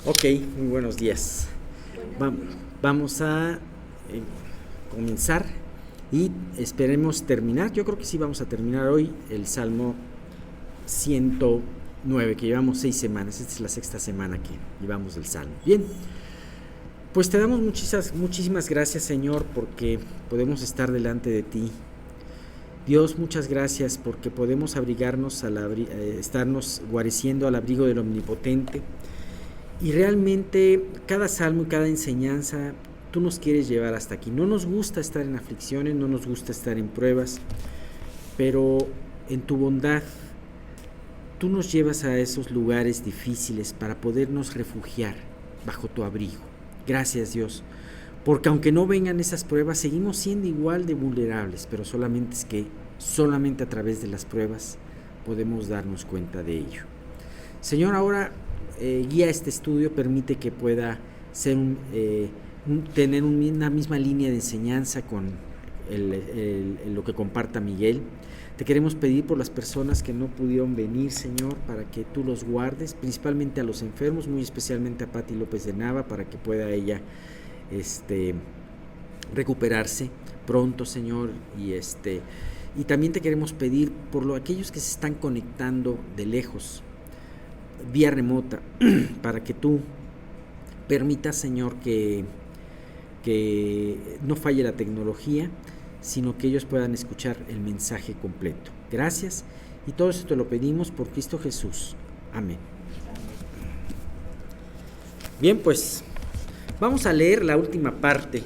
Ok, muy buenos días. Va- Vamos a comenzar y esperemos terminar. Yo creo que sí vamos a terminar hoy el Salmo 109, que llevamos 6 semanas. Esta es la sexta semana que llevamos del Salmo. Bien, pues te damos muchísimas gracias, Señor, porque podemos estar delante de ti. Dios, muchas gracias porque podemos abrigarnos, estarnos guareciendo al abrigo del Omnipotente. Y realmente cada salmo y cada enseñanza tú nos quieres llevar hasta aquí. No nos gusta estar en aflicciones, no nos gusta estar en pruebas, pero en tu bondad tú nos llevas a esos lugares difíciles para podernos refugiar bajo tu abrigo. Gracias, Dios, porque aunque no vengan esas pruebas, seguimos siendo igual de vulnerables, pero solamente a través de las pruebas podemos darnos cuenta de ello. Señor, ahora guía este estudio, permite que pueda ser tener una misma línea de enseñanza con lo que comparta Miguel. Te queremos pedir por las personas que no pudieron venir, Señor, para que tú los guardes, principalmente a los enfermos, muy especialmente a Pati López de Nava, para que pueda ella recuperarse pronto, Señor, y también te queremos pedir por aquellos que se están conectando de lejos, vía remota, para que tú permitas, Señor, que no falle la tecnología, sino que ellos puedan escuchar el mensaje completo. Gracias, y todo esto te lo pedimos por Cristo Jesús. Amén. Bien, pues vamos a leer la última parte,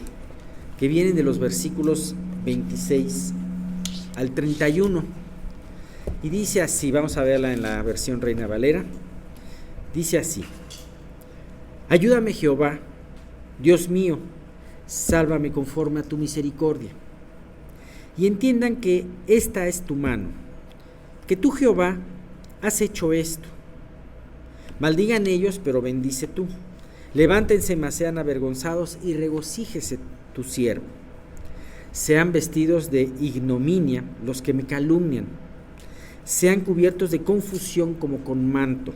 que viene de los versículos 26 al 31. Y dice así, vamos a verla en la versión Reina Valera. Dice así: ayúdame, Jehová, Dios mío, sálvame conforme a tu misericordia. Y entiendan que esta es tu mano, que tú, Jehová, has hecho esto. Maldigan ellos, pero bendice tú. Levántense, mas sean avergonzados, y regocíjese tu siervo. Sean vestidos de ignominia los que me calumnian, sean cubiertos de confusión como con manto.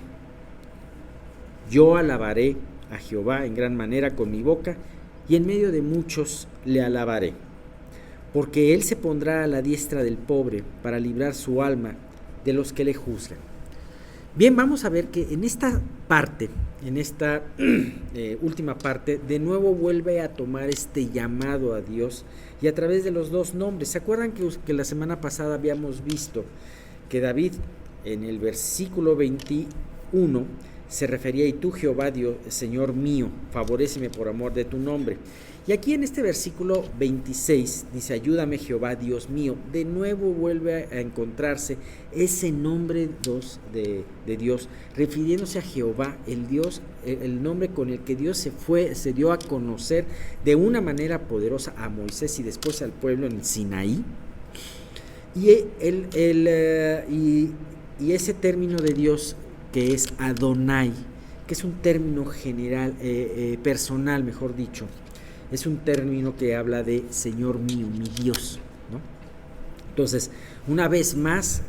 Yo alabaré a Jehová en gran manera con mi boca, y en medio de muchos le alabaré, porque él se pondrá a la diestra del pobre para librar su alma de los que le juzgan. Bien, vamos a ver que en esta parte, en esta última parte, de nuevo vuelve a tomar este llamado a Dios, y a través de los dos nombres. ¿Se acuerdan que la semana pasada habíamos visto que David, en el versículo 21, se refería: y tú, Jehová, Dios, Señor mío, favoréceme por amor de tu nombre? Y aquí en este versículo 26 dice: ayúdame, Jehová, Dios mío. De nuevo vuelve a encontrarse ese nombre de Dios, refiriéndose a Jehová, el Dios, el nombre con el que Dios se dio a conocer de una manera poderosa a Moisés y después al pueblo en Sinaí. Y ese término de Dios, que es Adonai, que es un término general, personal, mejor dicho. Es un término que habla de Señor mío, mi Dios, ¿no? Entonces, una vez más,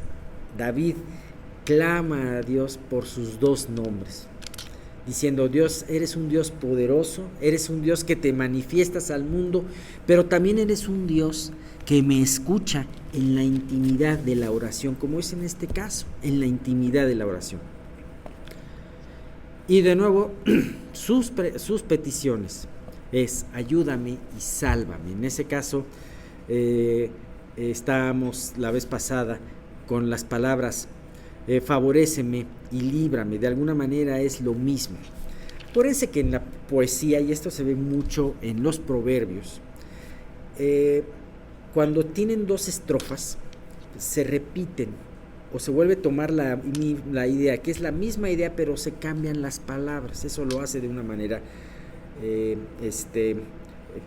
David clama a Dios por sus dos nombres, diciendo: Dios, eres un Dios poderoso, eres un Dios que te manifiestas al mundo, pero también eres un Dios que me escucha en la intimidad de la oración, como es en este caso, en la intimidad de la oración. Y de nuevo, sus peticiones es: ayúdame y sálvame. En ese caso, estábamos la vez pasada con las palabras favoréceme y líbrame. De alguna manera es lo mismo. Acuérdense que en la poesía, y esto se ve mucho en los proverbios, cuando tienen dos estrofas, se repiten o se vuelve a tomar la idea, que es la misma idea, pero se cambian las palabras. Eso lo hace de una manera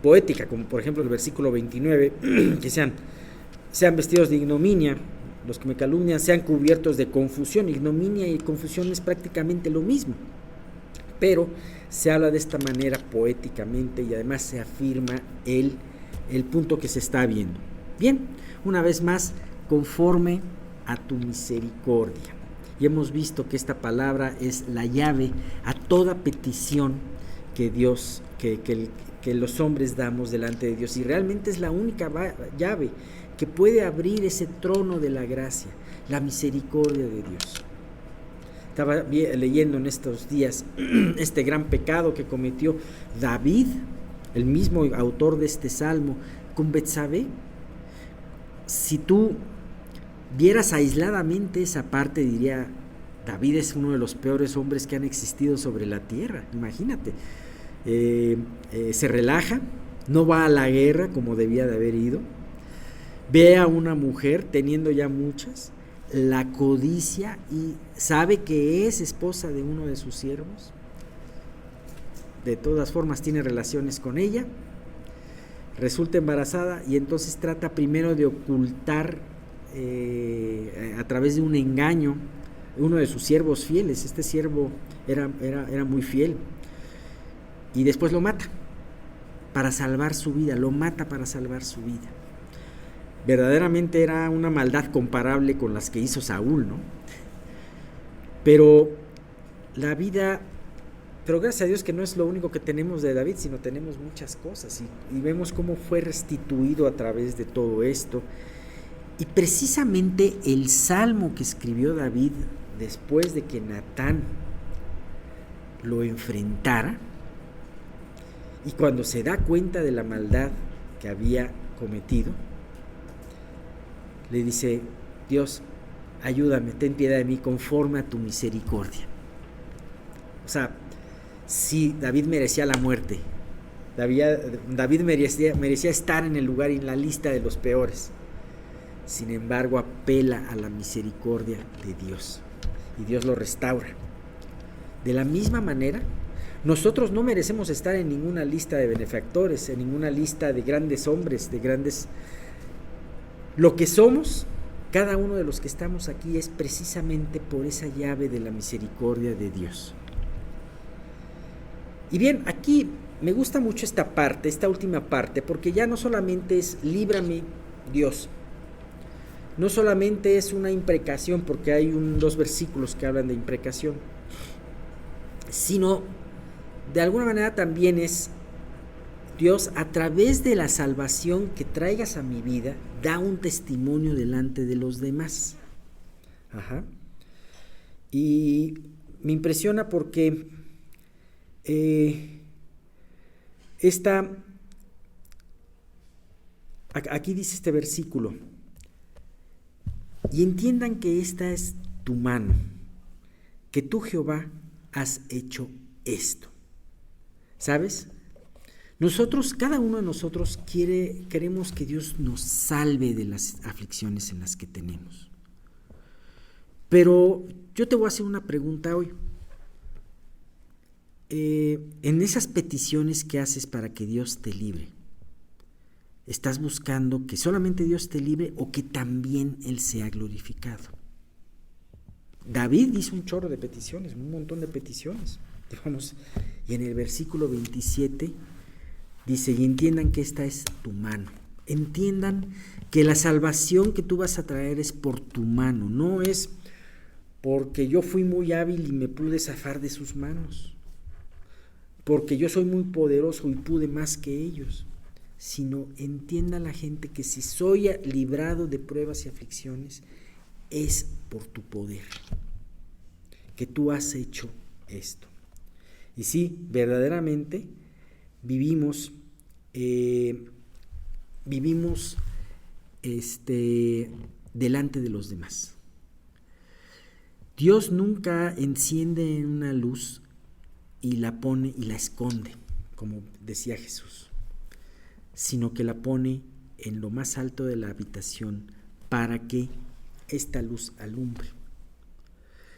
poética, como por ejemplo el versículo 29, que sean vestidos de ignominia los que me calumnian, sean cubiertos de confusión. Ignominia y confusión es prácticamente lo mismo, pero se habla de esta manera poéticamente, y además se afirma el punto que se está viendo. Bien, una vez más, conforme a tu misericordia. y hemos visto que esta palabra es la llave a toda petición que Dios, que los hombres damos delante de Dios, y realmente es la única llave que puede abrir ese trono de la gracia, la misericordia de Dios. Estaba leyendo en estos días este gran pecado que cometió David, el mismo autor de este salmo, con Betsabé. Si tú vieras aisladamente esa parte, diría, David es uno de los peores hombres que han existido sobre la tierra. Imagínate, se relaja, no va a la guerra como debía de haber ido, ve a una mujer teniendo ya muchas, la codicia y sabe que es esposa de uno de sus siervos, de todas formas tiene relaciones con ella, resulta embarazada y entonces trata primero de ocultar a través de un engaño uno de sus siervos fieles. Este siervo era muy fiel, y después lo mata para salvar su vida, lo mata para salvar su vida. Verdaderamente era una maldad comparable con las que hizo Saúl, ¿no? Pero gracias a Dios que no es lo único que tenemos de David, sino tenemos muchas cosas, y vemos cómo fue restituido a través de todo esto. Y precisamente el salmo que escribió David después de que Natán lo enfrentara, y cuando se da cuenta de la maldad que había cometido, le dice: Dios, ayúdame, ten piedad de mí conforme a tu misericordia. O sea, sí, David merecía la muerte, David merecía estar en el lugar y en la lista de los peores. Sin embargo, apela a la misericordia de Dios y Dios lo restaura. De la misma manera, nosotros no merecemos estar en ninguna lista de benefactores, en ninguna lista de grandes hombres, de grandes... Lo que somos, cada uno de los que estamos aquí, es precisamente por esa llave de la misericordia de Dios. Y bien, aquí me gusta mucho esta parte, esta última parte, porque ya no solamente es líbrame Dios, no solamente es una imprecación, porque hay dos versículos que hablan de imprecación, sino de alguna manera también es Dios, a través de la salvación que traigas a mi vida, da un testimonio delante de los demás. Y me impresiona porque aquí dice este versículo: y entiendan que esta es tu mano, que tú, Jehová, has hecho esto. ¿Sabes? Nosotros, cada uno de nosotros queremos que Dios nos salve de las aflicciones en las que tenemos. Pero yo te voy a hacer una pregunta hoy. En esas peticiones que haces para que Dios te libre, ¿estás buscando que solamente Dios te libre o que también Él sea glorificado? David hizo un chorro de peticiones, un montón de peticiones. Y en el versículo 27 dice: y entiendan que esta es tu mano. Entiendan que la salvación que tú vas a traer es por tu mano, no es porque yo fui muy hábil y me pude zafar de sus manos, porque yo soy muy poderoso y pude más que ellos, sino entienda la gente que si soy librado de pruebas y aflicciones es por tu poder, que tú has hecho esto. Y sí, verdaderamente vivimos delante de los demás. Dios nunca enciende una luz y la pone y la esconde, como decía Jesús, sino que la pone en lo más alto de la habitación para que esta luz alumbre.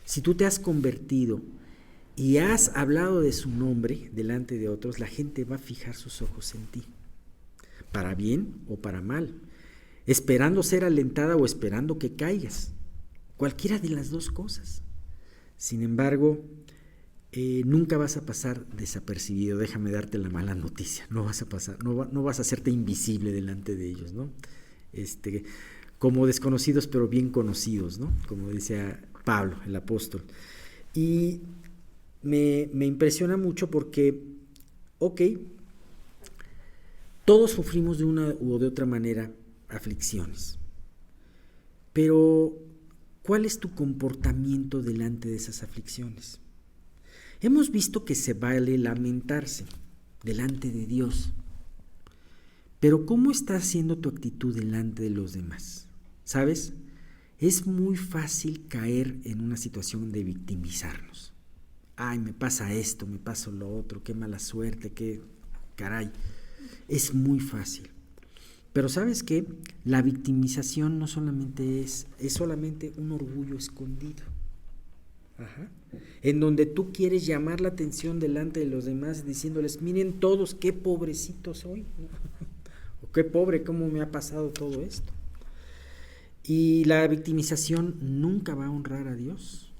Si tú te has convertido y has hablado de su nombre delante de otros, la gente va a fijar sus ojos en ti, para bien o para mal, esperando ser alentada o esperando que caigas, cualquiera de las dos cosas. Sin embargo, nunca vas a pasar desapercibido. Déjame darte la mala noticia, no vas a pasar, no vas a hacerte invisible delante de ellos, ¿no? Como desconocidos pero bien conocidos, ¿no? Como decía Pablo, el apóstol. Y me impresiona mucho porque, ok, todos sufrimos de una u de otra manera aflicciones, pero ¿cuál es tu comportamiento delante de esas aflicciones? Hemos visto que se vale lamentarse delante de Dios, pero ¿cómo está siendo tu actitud delante de los demás? ¿Sabes? Es muy fácil caer en una situación de victimizarnos. Ay, me pasa esto, me pasa lo otro, qué mala suerte, qué caray. Es muy fácil. Pero ¿sabes qué? La victimización no solamente es solamente un orgullo escondido. Ajá. En donde tú quieres llamar la atención delante de los demás diciéndoles, miren todos qué pobrecito soy, o qué pobre, cómo me ha pasado todo esto. Y la victimización nunca va a honrar a Dios.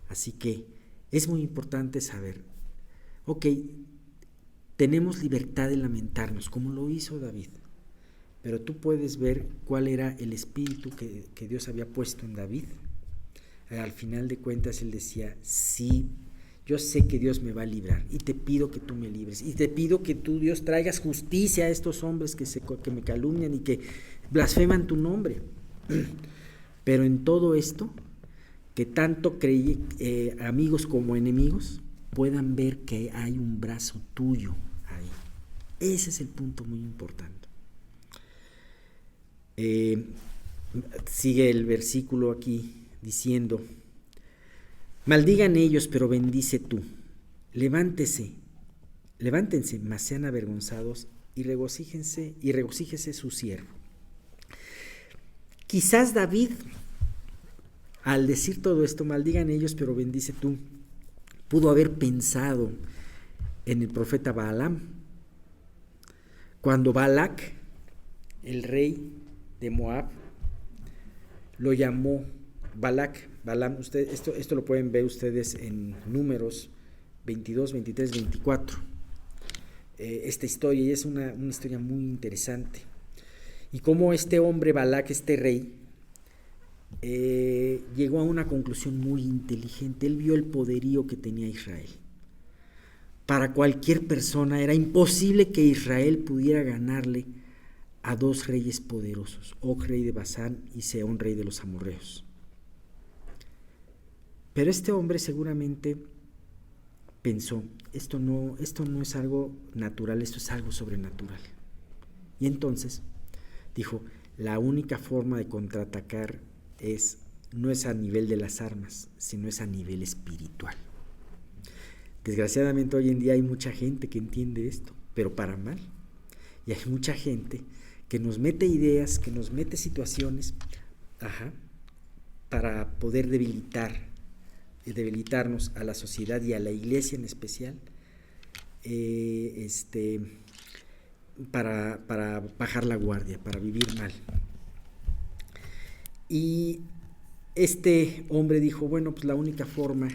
Así que es muy importante saber, ok, tenemos libertad de lamentarnos, como lo hizo David, pero tú puedes ver cuál era el espíritu que Dios había puesto en David. Al final de cuentas él decía, sí, yo sé que Dios me va a librar y te pido que tú me libres y te pido que tú, Dios, traigas justicia a estos hombres que me calumnian y que blasfeman tu nombre. Pero en todo esto, que tanto amigos como enemigos puedan ver que hay un brazo tuyo ahí. Ese es el punto muy importante. Sigue el versículo aquí diciendo, maldigan ellos, pero bendice tú. Levántense, mas sean avergonzados y regocíjese su siervo. Quizás David, al decir todo esto, maldigan ellos, pero bendice tú, pudo haber pensado en el profeta Balaam, cuando Balac, el rey de Moab, lo llamó Balaam. Esto lo pueden ver ustedes en Números 22, 23, 24. Esta historia es una historia muy interesante. Y cómo este hombre Balac, este rey, llegó a una conclusión muy inteligente. Él vio el poderío que tenía Israel. Para cualquier persona era imposible que Israel pudiera ganarle a dos reyes poderosos, Og, rey de Basán, y Sehón, rey de los amorreos. Pero este hombre seguramente pensó, esto no es algo natural, esto es algo sobrenatural. Y entonces dijo, la única forma de contraatacar no es a nivel de las armas, sino es a nivel espiritual. Desgraciadamente hoy en día hay mucha gente que entiende esto, pero para mal. Y hay mucha gente que nos mete ideas, que nos mete situaciones, para poder debilitarnos a la sociedad y a la iglesia en especial, para bajar la guardia, para vivir mal. Y este hombre dijo, bueno, pues la única forma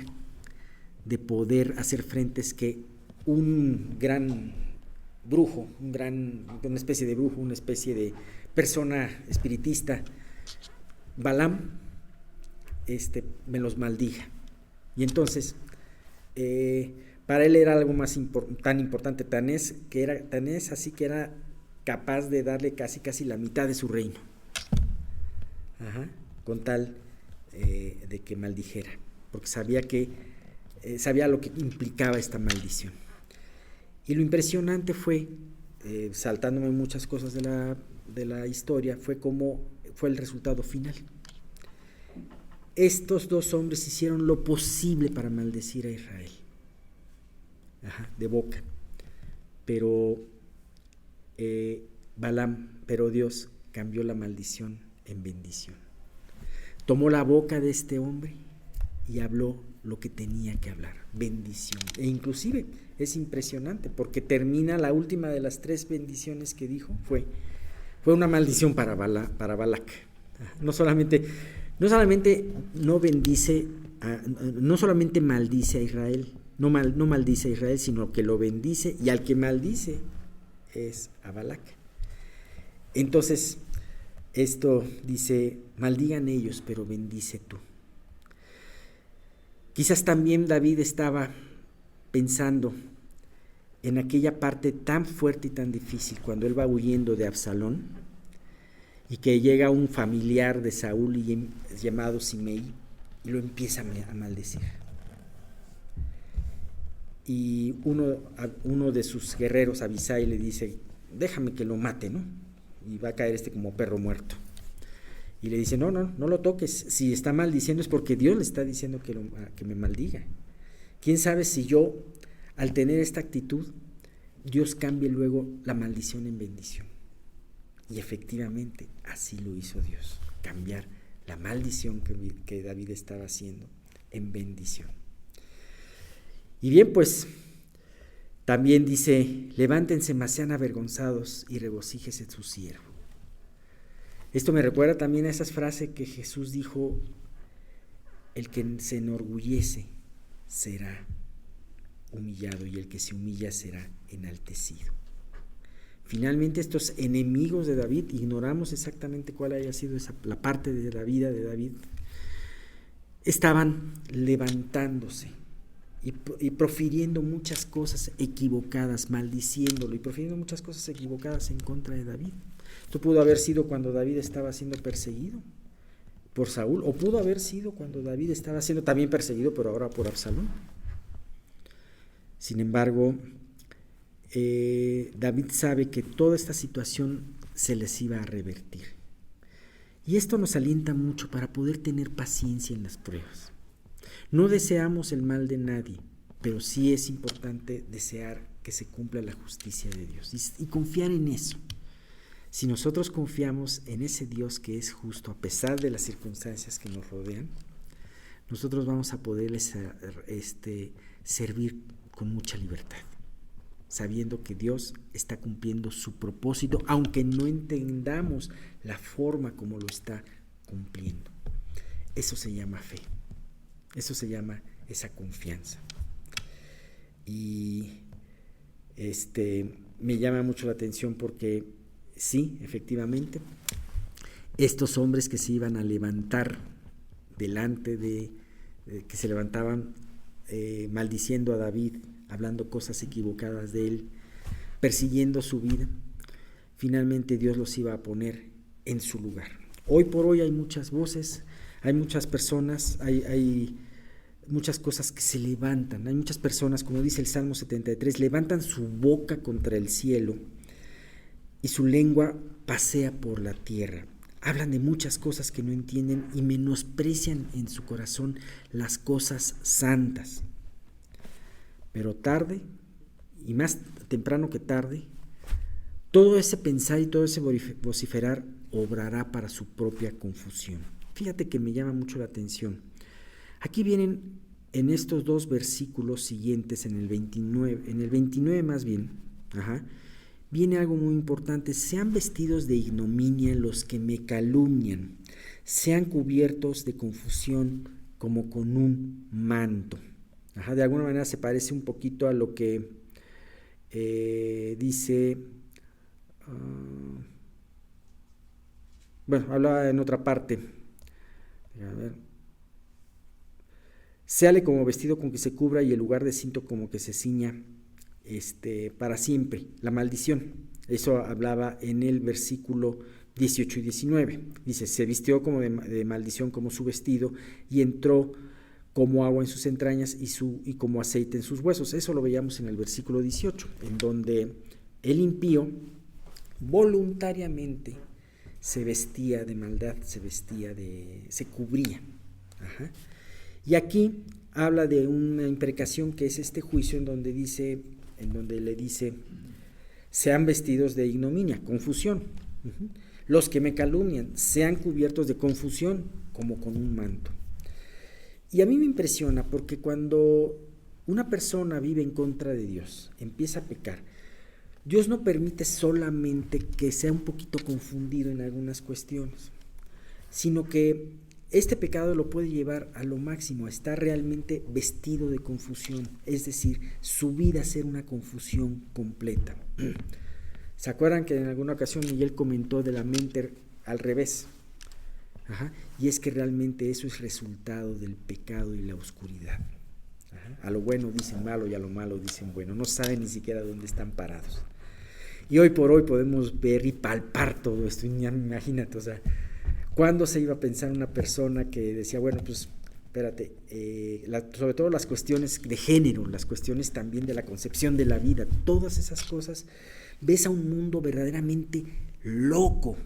de poder hacer frente es que un gran brujo, una especie de brujo, una especie de persona espiritista, Balaam, me los maldiga. Y entonces, para él era algo más tan importante, tan es así que era capaz de darle casi la mitad de su reino, con tal de que maldijera, porque sabía lo que implicaba esta maldición. Y lo impresionante fue, saltándome muchas cosas de la historia, fue cómo fue el resultado final. Estos dos hombres hicieron lo posible para maldecir a Israel, de boca, pero Dios cambió la maldición en bendición. Tomó la boca de este hombre y habló lo que tenía que hablar, bendición. E inclusive es impresionante porque termina la última de las 3 bendiciones que dijo, fue una maldición para Balac. No solamente maldice a Israel, no maldice a Israel, sino que lo bendice, y al que maldice es a Balac. Entonces, esto dice, maldigan ellos, pero bendice tú. Quizás también David estaba pensando en aquella parte tan fuerte y tan difícil cuando él va huyendo de Absalón y que llega un familiar de Saúl llamado Simei y lo empieza a maldecir. Y uno de sus guerreros, Abisai, le dice: déjame que lo mate, ¿no? Y va a caer como perro muerto. Y le dice: no lo toques, si está maldiciendo es porque Dios le está diciendo que me maldiga. ¿Quién sabe si yo, al tener esta actitud, Dios cambie luego la maldición en bendición? Y efectivamente, así lo hizo Dios, cambiar la maldición que David estaba haciendo en bendición. Y bien, pues, también dice: levántense, mas sean avergonzados y regocíjese su siervo. Esto me recuerda también a esas frases que Jesús dijo: el que se enorgullece será humillado y el que se humilla será enaltecido. Finalmente, estos enemigos de David, ignoramos exactamente cuál haya sido la parte de la vida de David, estaban levantándose y profiriendo muchas cosas equivocadas, maldiciéndolo y profiriendo muchas cosas equivocadas en contra de David. Esto pudo haber sido cuando David estaba siendo perseguido por Saúl, o pudo haber sido cuando David estaba siendo también perseguido, pero ahora por Absalón. Sin embargo, David sabe que toda esta situación se les iba a revertir. Y esto nos alienta mucho para poder tener paciencia en las pruebas. No deseamos el mal de nadie, pero sí es importante desear que se cumpla la justicia de Dios y confiar en eso. Si nosotros confiamos en ese Dios que es justo a pesar de las circunstancias que nos rodean, nosotros vamos a poderles servir con mucha libertad, sabiendo que Dios está cumpliendo su propósito, aunque no entendamos la forma como lo está cumpliendo. Eso se llama fe, eso se llama esa confianza. Y me llama mucho la atención porque sí, efectivamente, estos hombres que se iban a levantar delante que se levantaban maldiciendo a David, hablando cosas equivocadas de él, persiguiendo su vida, finalmente Dios los iba a poner en su lugar. Hoy por hoy hay muchas voces, hay muchas personas, hay muchas cosas que se levantan, hay muchas personas, como dice el Salmo 73, levantan su boca contra el cielo y su lengua pasea por la tierra. Hablan de muchas cosas que no entienden y menosprecian en su corazón las cosas santas. Pero tarde, y más temprano que tarde, todo ese pensar y todo ese vociferar obrará para su propia confusión. Fíjate que me llama mucho la atención. Aquí vienen en estos dos versículos siguientes, en el 29 más bien, viene algo muy importante: sean vestidos de ignominia los que me calumnian, sean cubiertos de confusión como con un manto. De alguna manera se parece un poquito a lo que dice, habla en otra parte. A ver. Séale como vestido con que se cubra y el lugar de cinto como que se ciña para siempre, la maldición. Eso hablaba en el versículo 18 y 19. Dice: se vistió como de maldición como su vestido y entró como agua en sus entrañas y como aceite en sus huesos. Eso lo veíamos en el versículo 18, en donde el impío voluntariamente se vestía de maldad, se cubría. Y aquí habla de una imprecación que es este juicio en donde le dice: sean vestidos de ignominia, confusión. Los que me calumnian, sean cubiertos de confusión como con un manto. Y a mí me impresiona porque cuando una persona vive en contra de Dios, empieza a pecar, Dios no permite solamente que sea un poquito confundido en algunas cuestiones, sino que este pecado lo puede llevar a lo máximo, a estar realmente vestido de confusión, es decir, su vida ser una confusión completa. ¿Se acuerdan que en alguna ocasión Miguel comentó de la mente al revés? Ajá. Y es que realmente eso es resultado del pecado y la oscuridad. Ajá. A lo bueno dicen malo y a lo malo dicen bueno. No saben ni siquiera dónde están parados. Y hoy por hoy podemos ver y palpar todo esto. Imagínate, o sea, ¿cuándo se iba a pensar una persona que decía, bueno, pues, espérate, sobre todo las cuestiones de género, las cuestiones también de la concepción de la vida, todas esas cosas, ves a un mundo verdaderamente loco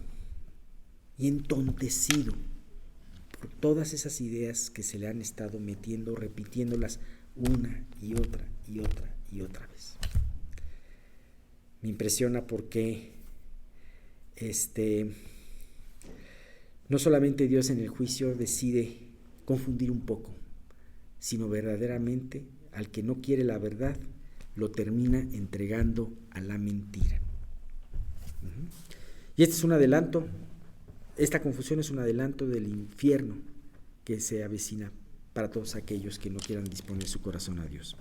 y entontecido por todas esas ideas que se le han estado metiendo, repitiéndolas una y otra y otra y otra vez. Me impresiona porque no solamente Dios en el juicio decide confundir un poco, sino verdaderamente al que no quiere la verdad lo termina entregando a la mentira. Y este es un adelanto, esta confusión es un adelanto del infierno que se avecina para todos aquellos que no quieran disponer su corazón a Dios.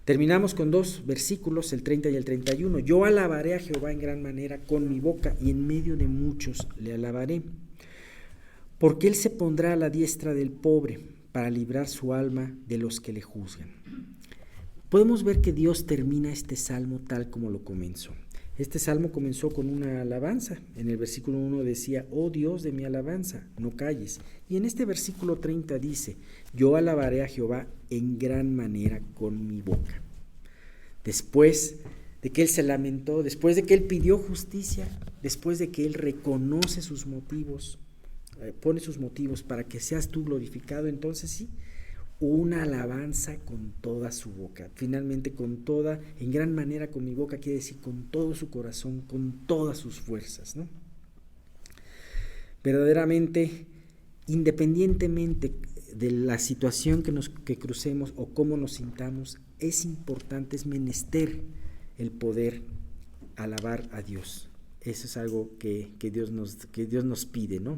Terminamos con 2 versículos, el 30 y el 31. Yo alabaré a Jehová en gran manera con mi boca, y en medio de muchos le alabaré. Porque él se pondrá a la diestra del pobre, para librar su alma de los que le juzgan. Podemos ver que Dios termina este salmo tal como lo comenzó. Este salmo comenzó con una alabanza. En el versículo 1 decía, oh Dios de mi alabanza, no calles. Y en este versículo 30 dice, yo alabaré a Jehová en gran manera con mi boca. Después de que él se lamentó, después de que él pidió justicia, después de que él reconoce sus motivos, pone sus motivos para que seas tú glorificado, entonces sí, una alabanza con toda su boca, finalmente con toda, en gran manera con mi boca, quiere decir con todo su corazón, con todas sus fuerzas, ¿no? Verdaderamente, independientemente de la situación que crucemos o cómo nos sintamos, es importante, es menester el poder alabar a Dios. Eso es algo que Dios nos pide, ¿no?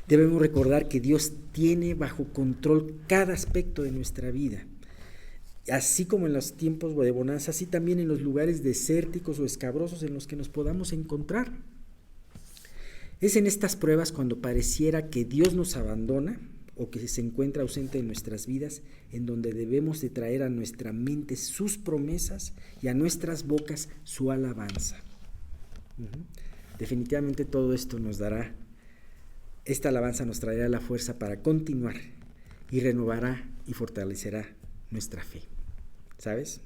Debemos recordar que Dios tiene bajo control cada aspecto de nuestra vida, así como en los tiempos de bonanza, así también en los lugares desérticos o escabrosos en los que nos podamos encontrar. Es en estas pruebas cuando pareciera que Dios nos abandona o que se encuentra ausente en nuestras vidas, en donde debemos de traer a nuestra mente sus promesas y a nuestras bocas su alabanza. Definitivamente todo esto nos dará. Esta alabanza nos traerá la fuerza para continuar y renovará y fortalecerá nuestra fe. ¿Sabes?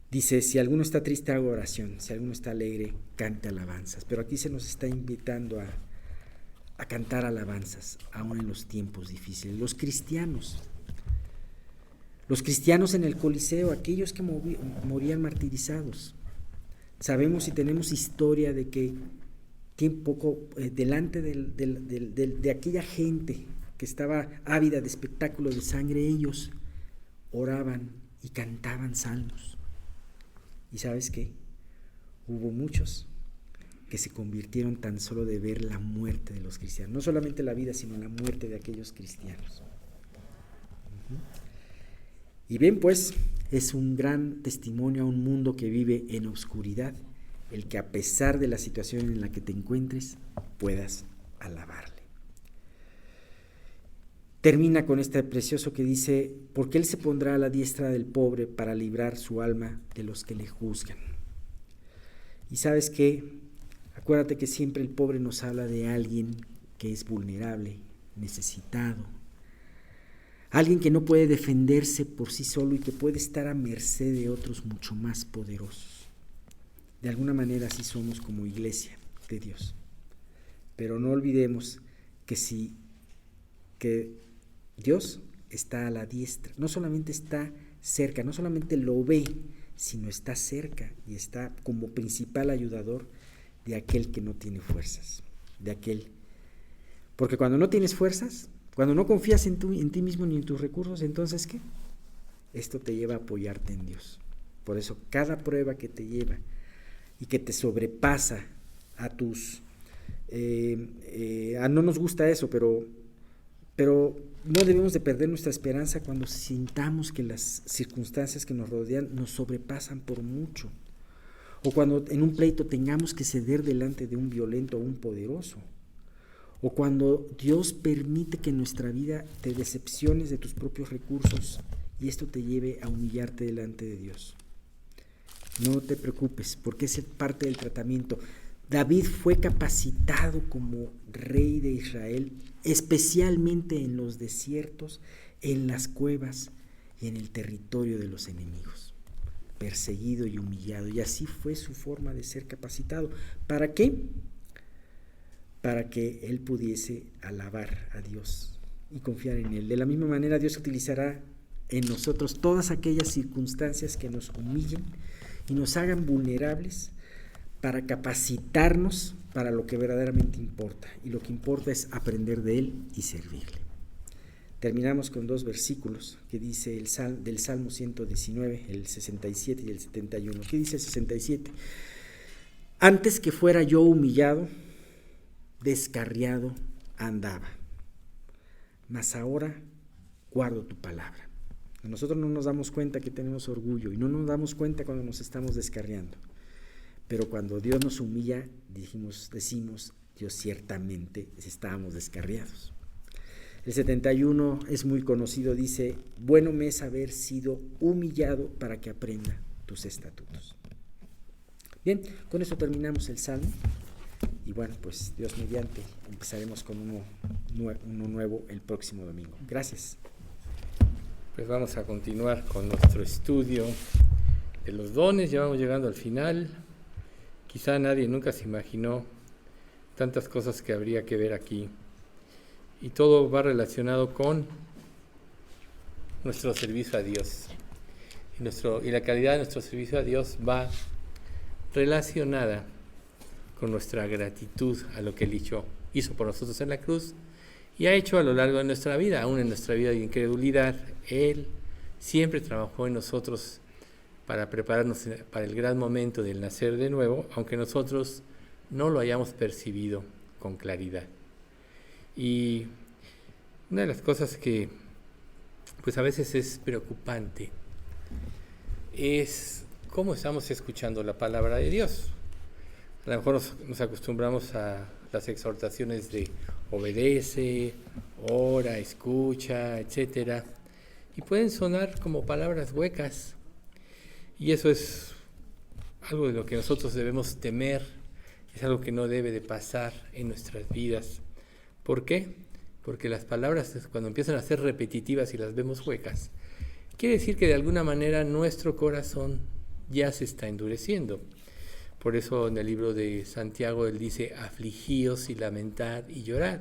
Dice, si alguno está triste, haga oración. Si alguno está alegre, cante alabanzas. Pero aquí se nos está invitando a cantar alabanzas, aún en los tiempos difíciles. Los cristianos en el Coliseo, aquellos que morían martirizados. Sabemos y tenemos historia de que delante de aquella gente que estaba ávida de espectáculo de sangre, ellos oraban y cantaban salmos. ¿Y sabes qué? Hubo muchos que se convirtieron tan solo de ver la muerte de los cristianos, no solamente la vida, sino la muerte de aquellos cristianos. Y bien, pues, es un gran testimonio a un mundo que vive en oscuridad, el que a pesar de la situación en la que te encuentres, puedas alabarle. Termina con este precioso que dice, porque él se pondrá a la diestra del pobre para librar su alma de los que le juzgan. Y sabes qué, acuérdate que siempre el pobre nos habla de alguien que es vulnerable, necesitado, alguien que no puede defenderse por sí solo y que puede estar a merced de otros mucho más poderosos. De alguna manera así somos como iglesia de Dios. Pero no olvidemos que Dios está a la diestra, no solamente está cerca, no solamente lo ve, sino está cerca y está como principal ayudador de aquel que no tiene fuerzas, porque cuando no tienes fuerzas, cuando no confías en ti mismo ni en tus recursos, entonces ¿qué? Esto te lleva a apoyarte en Dios. Por eso cada prueba que te lleva y que te sobrepasa a tus... no nos gusta eso, pero no debemos de perder nuestra esperanza cuando sintamos que las circunstancias que nos rodean nos sobrepasan por mucho, o cuando en un pleito tengamos que ceder delante de un violento o un poderoso, O cuando Dios permite que en nuestra vida te decepciones de tus propios recursos y esto te lleve a humillarte delante de Dios. No te preocupes, porque es parte del tratamiento. David fue capacitado como rey de Israel, especialmente en los desiertos, en las cuevas y en el territorio de los enemigos, perseguido y humillado. Y así fue su forma de ser capacitado. ¿Para qué? Para que él pudiese alabar a Dios y confiar en Él. De la misma manera, Dios utilizará en nosotros todas aquellas circunstancias que nos humillen y nos hagan vulnerables para capacitarnos para lo que verdaderamente importa. Y lo que importa es aprender de Él y servirle. Terminamos con 2 versículos que dice del Salmo 119, el 67 y el 71. ¿Qué dice el 67? Antes que fuera yo humillado, descarriado andaba, mas ahora guardo tu palabra. Nosotros no nos damos cuenta que tenemos orgullo y no nos damos cuenta cuando nos estamos descarriando, pero cuando Dios nos humilla, decimos, Dios, ciertamente estábamos descarriados. El 71 es muy conocido, dice, bueno me es haber sido humillado para que aprenda tus estatutos. Bien, con esto terminamos el Salmo. Y bueno, pues Dios mediante, empezaremos con uno nuevo el próximo domingo. Gracias. Pues vamos a continuar con nuestro estudio de los dones. Ya vamos llegando al final. Quizá nadie nunca se imaginó tantas cosas que habría que ver aquí. Y todo va relacionado con nuestro servicio a Dios. Y la calidad de nuestro servicio a Dios va relacionada con nuestra gratitud a lo que Él hizo por nosotros en la cruz y ha hecho a lo largo de nuestra vida, aún en nuestra vida de incredulidad. Él siempre trabajó en nosotros para prepararnos para el gran momento del nacer de nuevo, aunque nosotros no lo hayamos percibido con claridad. Y una de las cosas que pues a veces es preocupante es cómo estamos escuchando la palabra de Dios. A lo mejor nos acostumbramos a las exhortaciones de obedece, ora, escucha, etc. Y pueden sonar como palabras huecas. Y eso es algo de lo que nosotros debemos temer. Es algo que no debe de pasar en nuestras vidas. ¿Por qué? Porque las palabras, cuando empiezan a ser repetitivas y las vemos huecas, quiere decir que de alguna manera nuestro corazón ya se está endureciendo. Por eso en el libro de Santiago él dice, afligíos y lamentad y llorad.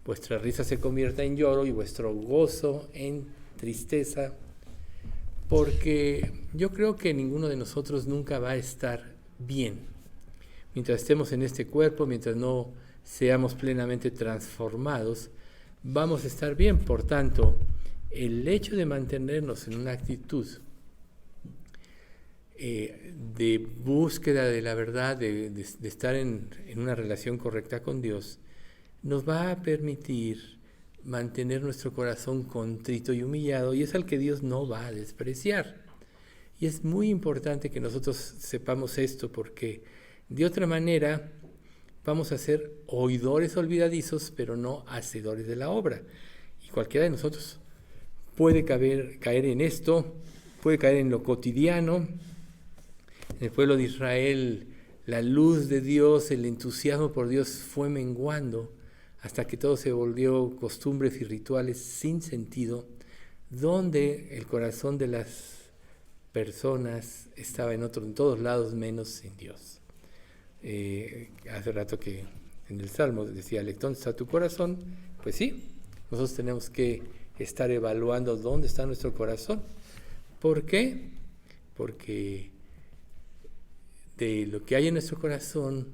Vuestra risa se convierta en lloro y vuestro gozo en tristeza. Porque yo creo que ninguno de nosotros nunca va a estar bien. Mientras estemos en este cuerpo, mientras no seamos plenamente transformados, vamos a estar bien. Por tanto, el hecho de mantenernos en una actitud de búsqueda de la verdad, de estar en una relación correcta con Dios, nos va a permitir mantener nuestro corazón contrito y humillado, y es al que Dios no va a despreciar. Y es muy importante que nosotros sepamos esto, porque de otra manera vamos a ser oidores olvidadizos, pero no hacedores de la obra. Y cualquiera de nosotros puede caer en esto, puede caer en lo cotidiano. En el pueblo de Israel, la luz de Dios, el entusiasmo por Dios fue menguando hasta que todo se volvió costumbres y rituales sin sentido, donde el corazón de las personas estaba en todos lados menos en Dios. Hace rato que en el Salmo decía, ¿dónde está tu corazón? Pues sí, nosotros tenemos que estar evaluando dónde está nuestro corazón. ¿Por qué? Porque de lo que hay en nuestro corazón,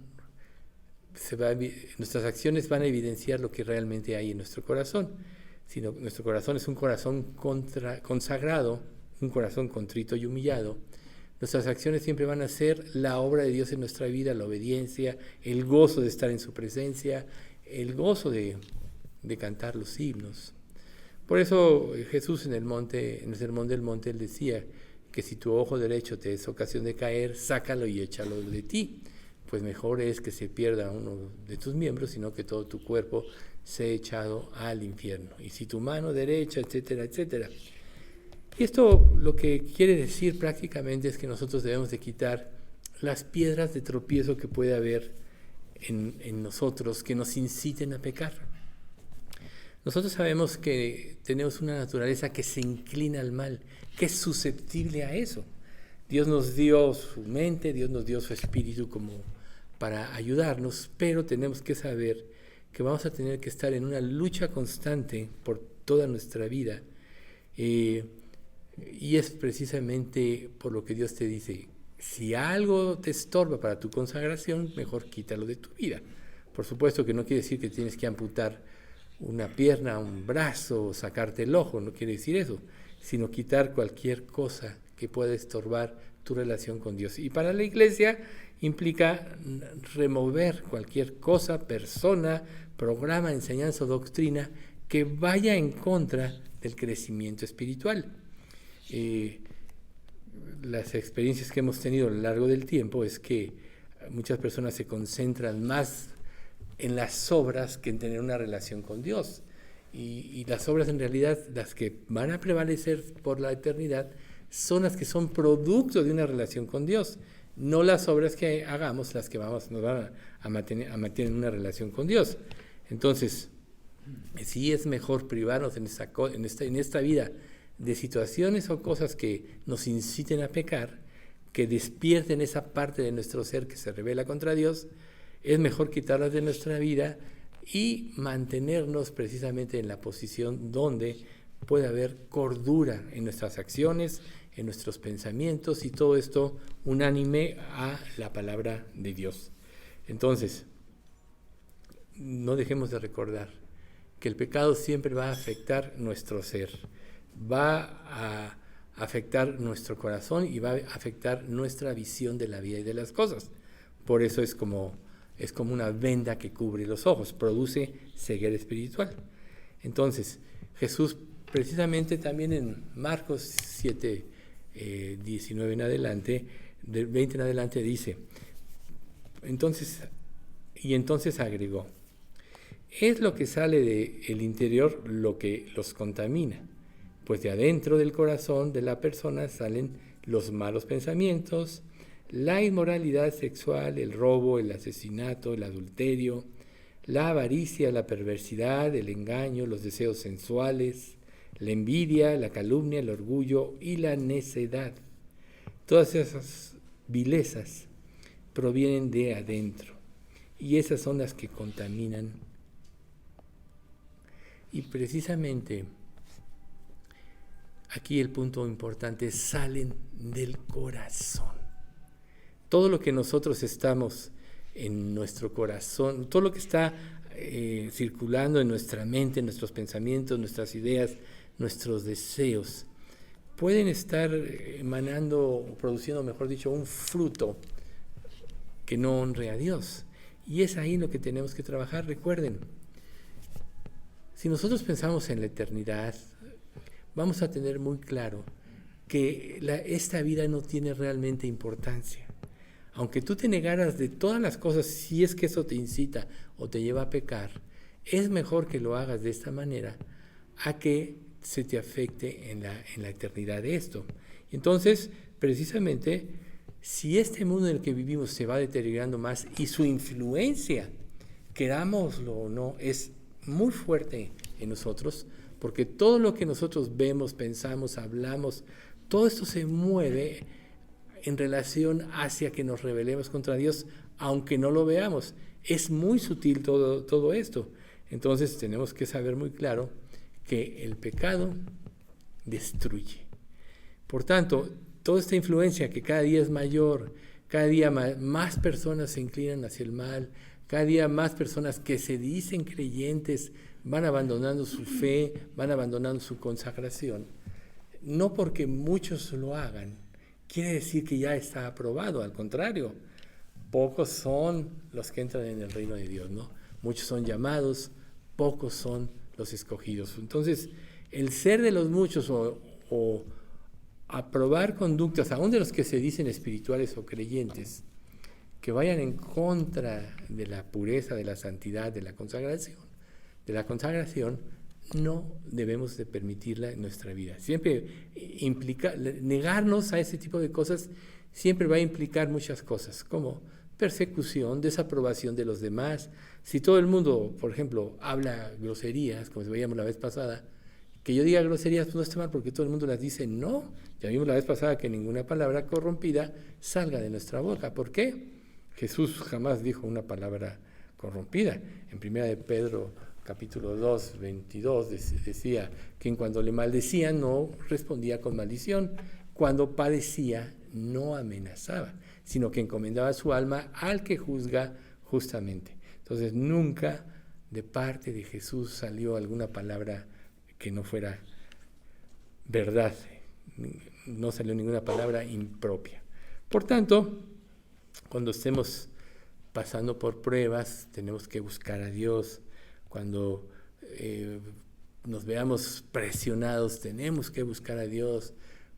nuestras acciones van a evidenciar lo que realmente hay en nuestro corazón. Si nuestro corazón es un corazón consagrado, un corazón contrito y humillado, nuestras acciones siempre van a ser la obra de Dios en nuestra vida, la obediencia, el gozo de estar en su presencia, el gozo de cantar los himnos. Por eso Jesús en el Sermón del Monte, él decía que si tu ojo derecho te es ocasión de caer, sácalo y échalo de ti. pues mejor es que se pierda uno de tus miembros, sino que todo tu cuerpo sea echado al infierno. Y si tu mano derecha, etcétera, etcétera. Y esto lo que quiere decir prácticamente es que nosotros debemos de quitar las piedras de tropiezo que puede haber en nosotros que nos inciten a pecar. Nosotros sabemos que tenemos una naturaleza que se inclina al mal, que es susceptible a eso. Dios nos dio su mente, Dios nos dio su espíritu como para ayudarnos, pero tenemos que saber que vamos a tener que estar en una lucha constante por toda nuestra vida. Y es precisamente por lo que Dios te dice, si algo te estorba para tu consagración, mejor quítalo de tu vida. Por supuesto que no quiere decir que tienes que amputar una pierna, un brazo, sacarte el ojo, no quiere decir eso, sino quitar cualquier cosa que pueda estorbar tu relación con Dios. Y para la Iglesia implica remover cualquier cosa, persona, programa, enseñanza o doctrina que vaya en contra del crecimiento espiritual. Las experiencias que hemos tenido a lo largo del tiempo es que muchas personas se concentran más en las obras que en tener una relación con Dios. Y las obras en realidad, las que van a prevalecer por la eternidad, son las que son producto de una relación con Dios, no las obras que hagamos las que nos van a mantener en una relación con Dios. Entonces, sí es mejor privarnos en esta vida de situaciones o cosas que nos inciten a pecar, que despierten esa parte de nuestro ser que se rebela contra Dios. Es mejor quitarlas de nuestra vida y mantenernos precisamente en la posición donde puede haber cordura en nuestras acciones, en nuestros pensamientos, y todo esto unánime a la palabra de Dios. Entonces, no dejemos de recordar que el pecado siempre va a afectar nuestro ser, va a afectar nuestro corazón y va a afectar nuestra visión de la vida y de las cosas. Por eso es como una venda que cubre los ojos, produce ceguera espiritual. Entonces, Jesús precisamente también en Marcos 7, 19 en adelante, del 20 en adelante dice, entonces agregó, es lo que sale del interior lo que los contamina, pues de adentro del corazón de la persona salen los malos pensamientos, la inmoralidad sexual, el robo, el asesinato, el adulterio, la avaricia, la perversidad, el engaño, los deseos sensuales, la envidia, la calumnia, el orgullo y la necedad. Todas esas vilezas provienen de adentro y esas son las que contaminan. Y precisamente aquí el punto importante, salen del corazón. Todo lo que nosotros estamos en nuestro corazón, todo lo que está circulando en nuestra mente, en nuestros pensamientos, nuestras ideas, nuestros deseos, pueden estar emanando, produciendo, mejor dicho, un fruto que no honre a Dios. Y es ahí lo que tenemos que trabajar. Recuerden, si nosotros pensamos en la eternidad, vamos a tener muy claro que esta vida no tiene realmente importancia. Aunque tú te negaras de todas las cosas, si es que eso te incita o te lleva a pecar, es mejor que lo hagas de esta manera a que se te afecte en la eternidad de esto. Entonces, precisamente, si este mundo en el que vivimos se va deteriorando más y su influencia, querámoslo o no, es muy fuerte en nosotros, porque todo lo que nosotros vemos, pensamos, hablamos, todo esto se mueve en relación hacia que nos rebelemos contra Dios, aunque no lo veamos. Es muy sutil todo esto. Entonces tenemos que saber muy claro que el pecado destruye. Por tanto, toda esta influencia que cada día es mayor, cada día más personas se inclinan hacia el mal, cada día más personas que se dicen creyentes van abandonando su fe, van abandonando su consagración. No porque muchos lo hagan, quiere decir que ya está aprobado. Al contrario, pocos son los que entran en el reino de Dios, ¿no? Muchos son llamados, pocos son los escogidos. Entonces, el ser de los muchos o aprobar conductas, aún de los que se dicen espirituales o creyentes, que vayan en contra de la pureza, de la santidad, de la consagración, no debemos de permitirla en nuestra vida. Siempre implica, negarnos a ese tipo de cosas siempre va a implicar muchas cosas, como persecución, desaprobación de los demás. Si todo el mundo, por ejemplo, habla groserías, como veíamos la vez pasada, que yo diga groserías pues no está mal porque todo el mundo las dice, no. Ya vimos la vez pasada que ninguna palabra corrompida salga de nuestra boca. ¿Por qué? Jesús jamás dijo una palabra corrompida. En 1 de Pedro capítulo 2, 22 decía que en cuando le maldecían no respondía con maldición, cuando padecía no amenazaba, sino que encomendaba su alma al que juzga justamente. Entonces nunca de parte de Jesús salió alguna palabra que no fuera verdad, no salió ninguna palabra impropia. Por tanto, cuando estemos pasando por pruebas, tenemos que buscar a Dios. Cuando nos veamos presionados, tenemos que buscar a Dios.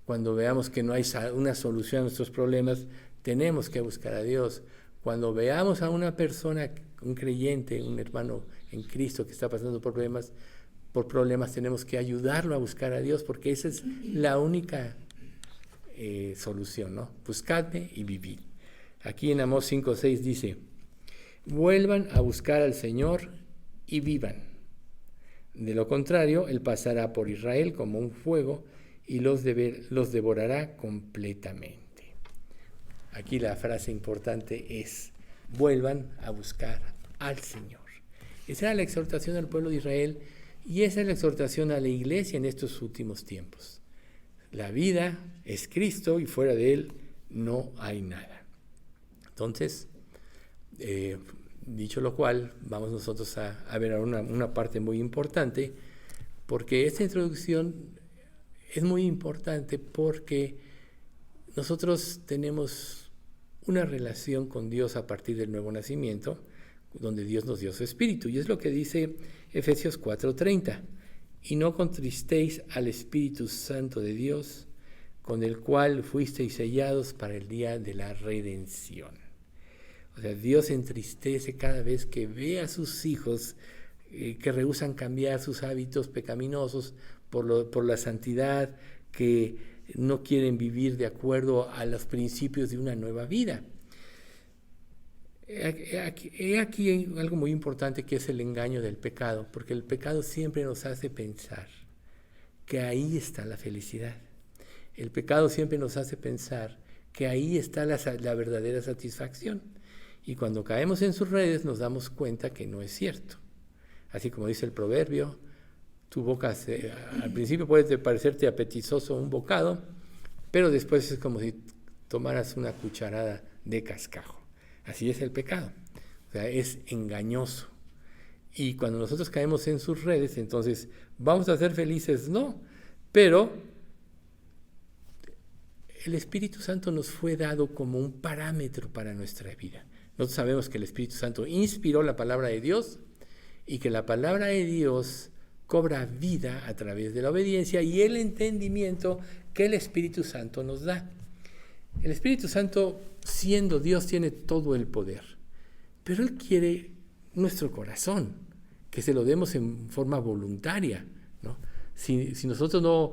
Cuando veamos que no hay una solución a nuestros problemas, tenemos que buscar a Dios. Cuando veamos a una persona, un creyente, un hermano en Cristo que está pasando por problemas, tenemos que ayudarlo a buscar a Dios, porque esa es la única solución, ¿no? Buscadme y vivid. Aquí en Amós 5:6 dice, vuelvan a buscar al Señor y vivan. De lo contrario, Él pasará por Israel como un fuego y los devorará completamente. Aquí la frase importante es, vuelvan a buscar al Señor. Esa era la exhortación al pueblo de Israel y esa es la exhortación a la iglesia en estos últimos tiempos. La vida es Cristo y fuera de Él no hay nada. Entonces, dicho lo cual, vamos nosotros a ver una parte muy importante, porque esta introducción es muy importante porque nosotros tenemos una relación con Dios a partir del nuevo nacimiento, donde Dios nos dio su Espíritu, y es lo que dice Efesios 4:30, y no contristéis al Espíritu Santo de Dios, con el cual fuisteis sellados para el día de la redención. O sea, Dios se entristece cada vez que ve a sus hijos que rehúsan cambiar sus hábitos pecaminosos por la santidad, que no quieren vivir de acuerdo a los principios de una nueva vida. He aquí algo muy importante que es el engaño del pecado, porque el pecado siempre nos hace pensar que ahí está la felicidad. El pecado siempre nos hace pensar que ahí está la verdadera satisfacción. Y cuando caemos en sus redes nos damos cuenta que no es cierto. Así como dice el proverbio, tu boca al principio puede parecerte apetitoso un bocado, pero después es como si tomaras una cucharada de cascajo. Así es el pecado. O sea, es engañoso. Y cuando nosotros caemos en sus redes, entonces, ¿vamos a ser felices? No. Pero el Espíritu Santo nos fue dado como un parámetro para nuestra vida. Nosotros sabemos que el Espíritu Santo inspiró la palabra de Dios y que la palabra de Dios cobra vida a través de la obediencia y el entendimiento que el Espíritu Santo nos da. El Espíritu Santo, siendo Dios, tiene todo el poder, pero Él quiere nuestro corazón, que se lo demos en forma voluntaria, ¿no? Si nosotros no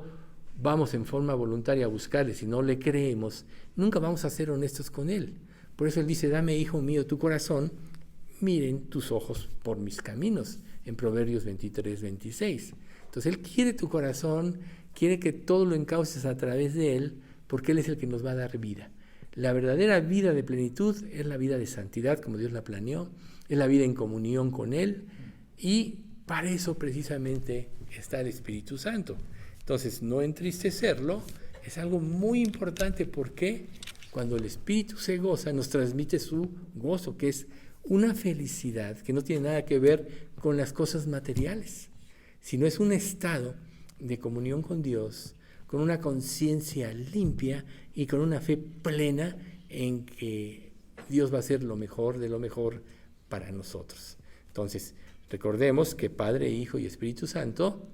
vamos en forma voluntaria a buscarle, si no le creemos, nunca vamos a ser honestos con Él. Por eso Él dice, dame, hijo mío, tu corazón, miren tus ojos por mis caminos, en Proverbios 23:26. Entonces Él quiere tu corazón, quiere que todo lo encauces a través de Él, porque Él es el que nos va a dar vida. La verdadera vida de plenitud es la vida de santidad, como Dios la planeó, es la vida en comunión con Él, y para eso precisamente está el Espíritu Santo. Entonces, no entristecerlo es algo muy importante, porque cuando el Espíritu se goza, nos transmite su gozo, que es una felicidad que no tiene nada que ver con las cosas materiales, sino es un estado de comunión con Dios, con una conciencia limpia y con una fe plena en que Dios va a hacer lo mejor de lo mejor para nosotros. Entonces, recordemos que Padre, Hijo y Espíritu Santo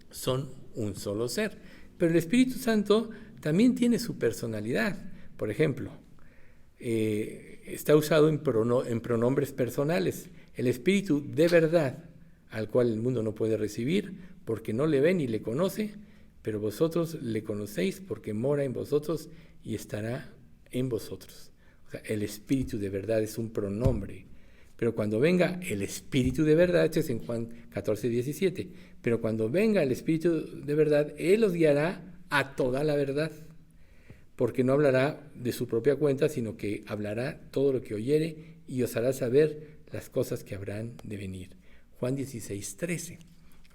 son un solo ser, pero el Espíritu Santo también tiene su personalidad. Por ejemplo, está usado en pronombres personales. El Espíritu de verdad, al cual el mundo no puede recibir, porque no le ve ni le conoce, pero vosotros le conocéis porque mora en vosotros y estará en vosotros. O sea, el Espíritu de verdad es un pronombre. Pero cuando venga el Espíritu de verdad, esto es en Juan 14, 17, pero cuando venga el Espíritu de verdad, Él os guiará a toda la verdad, porque no hablará de su propia cuenta, sino que hablará todo lo que oyere y os hará saber las cosas que habrán de venir. Juan 16, 13.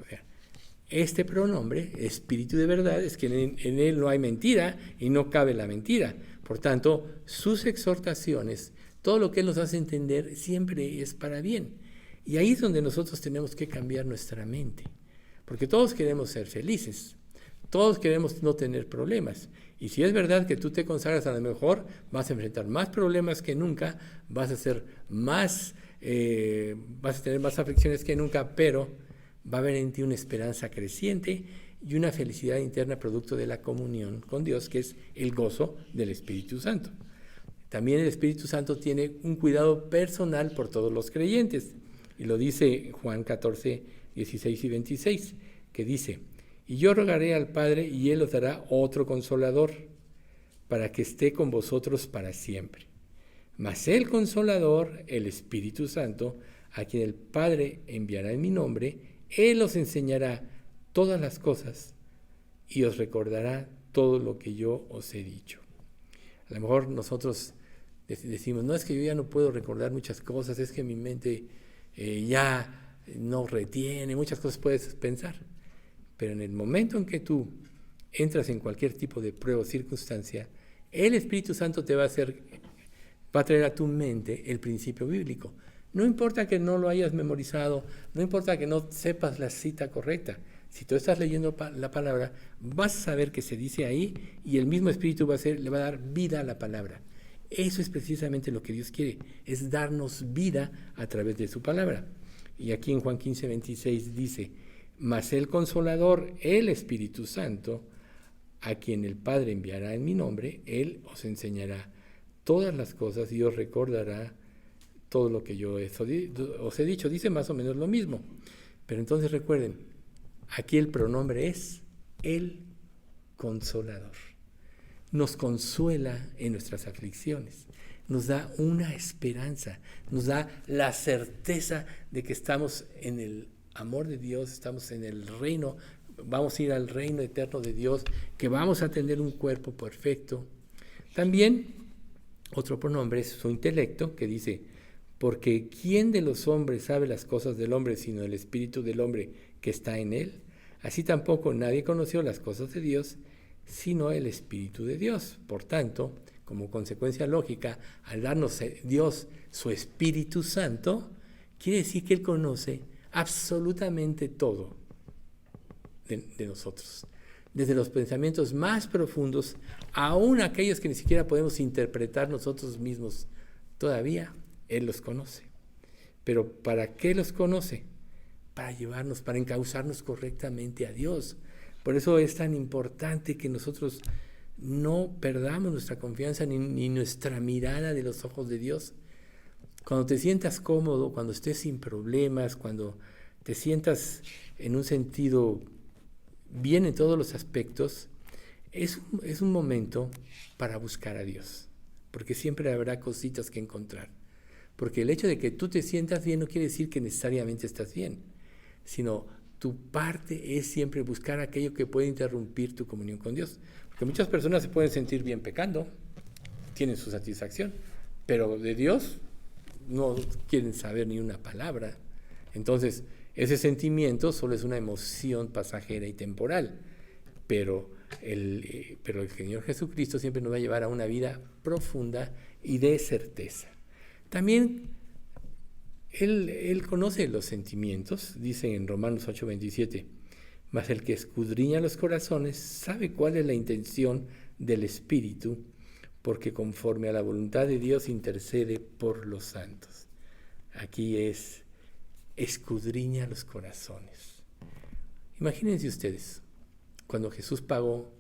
O sea, este pronombre, Espíritu de verdad, es que en Él no hay mentira y no cabe la mentira. Por tanto, sus exhortaciones, todo lo que Él nos hace entender, siempre es para bien. Y ahí es donde nosotros tenemos que cambiar nuestra mente. Porque todos queremos ser felices. Todos queremos no tener problemas. Y si es verdad que tú te consagras, a lo mejor vas a enfrentar más problemas que nunca, vas a tener más aflicciones que nunca, pero va a haber en ti una esperanza creciente y una felicidad interna producto de la comunión con Dios, que es el gozo del Espíritu Santo. También el Espíritu Santo tiene un cuidado personal por todos los creyentes. Y lo dice Juan 14, 16 y 26, que dice: y yo rogaré al Padre y Él os dará otro Consolador, para que esté con vosotros para siempre. Mas el Consolador, el Espíritu Santo, a quien el Padre enviará en mi nombre, Él os enseñará todas las cosas y os recordará todo lo que yo os he dicho. A lo mejor nosotros decimos, no, es que yo ya no puedo recordar muchas cosas, es que mi mente ya no retiene, muchas cosas puedes pensar. Pero en el momento en que tú entras en cualquier tipo de prueba o circunstancia, el Espíritu Santo te va a traer a tu mente el principio bíblico. No importa que no lo hayas memorizado, no importa que no sepas la cita correcta. Si tú estás leyendo la palabra, vas a saber que se dice ahí y el mismo Espíritu le va a dar vida a la palabra. Eso es precisamente lo que Dios quiere, es darnos vida a través de su palabra. Y aquí en Juan 15, 26 dice: mas el Consolador, el Espíritu Santo, a quien el Padre enviará en mi nombre, Él os enseñará todas las cosas y os recordará todo lo que yo os he dicho. Dice más o menos lo mismo. Pero entonces recuerden, aquí el pronombre es el Consolador. Nos consuela en nuestras aflicciones, nos da una esperanza, nos da la certeza de que estamos en el amor de Dios, estamos en el reino, vamos a ir al reino eterno de Dios, que vamos a tener un cuerpo perfecto. También otro pronombre es su intelecto, que dice: porque ¿quién de los hombres sabe las cosas del hombre sino el espíritu del hombre que está en él? Así tampoco nadie conoció las cosas de Dios sino el Espíritu de Dios. Por tanto, como consecuencia lógica, al darnos Dios su Espíritu Santo, quiere decir que Él conoce absolutamente todo de nosotros, desde los pensamientos más profundos, aún aquellos que ni siquiera podemos interpretar nosotros mismos, todavía Él los conoce. Pero ¿para qué los conoce? Para llevarnos, para encauzarnos correctamente a Dios. Por eso es tan importante que nosotros no perdamos nuestra confianza ni nuestra mirada de los ojos de Dios. Cuando te sientas cómodo, cuando estés sin problemas, cuando te sientas en un sentido bien en todos los aspectos, es un momento para buscar a Dios, porque siempre habrá cositas que encontrar. Porque el hecho de que tú te sientas bien no quiere decir que necesariamente estás bien, sino tu parte es siempre buscar aquello que puede interrumpir tu comunión con Dios. Porque muchas personas se pueden sentir bien pecando, tienen su satisfacción, pero de Dios no quieren saber ni una palabra. Entonces, ese sentimiento solo es una emoción pasajera y temporal, pero el Señor Jesucristo siempre nos va a llevar a una vida profunda y de certeza. También Él conoce los sentimientos, dice en Romanos 8:27, mas el que escudriña los corazones sabe cuál es la intención del Espíritu, porque conforme a la voluntad de Dios intercede por los santos. Aquí es escudriña los corazones. Imagínense ustedes, cuando Jesús pagó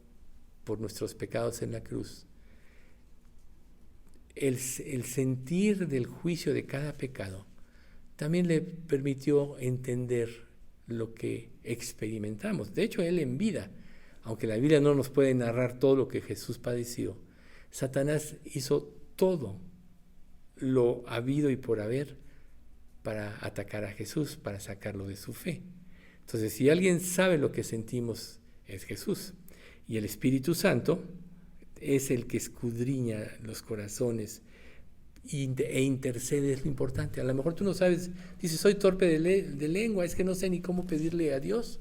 por nuestros pecados en la cruz, el sentir del juicio de cada pecado también le permitió entender lo que experimentamos. De hecho, él en vida, aunque la Biblia no nos puede narrar todo lo que Jesús padeció, Satanás hizo todo lo habido y por haber para atacar a Jesús, para sacarlo de su fe. Entonces, si alguien sabe lo que sentimos, es Jesús. Y el Espíritu Santo es el que escudriña los corazones e intercede, es lo importante. A lo mejor tú no sabes, dices, soy torpe de lengua, es que no sé ni cómo pedirle a Dios.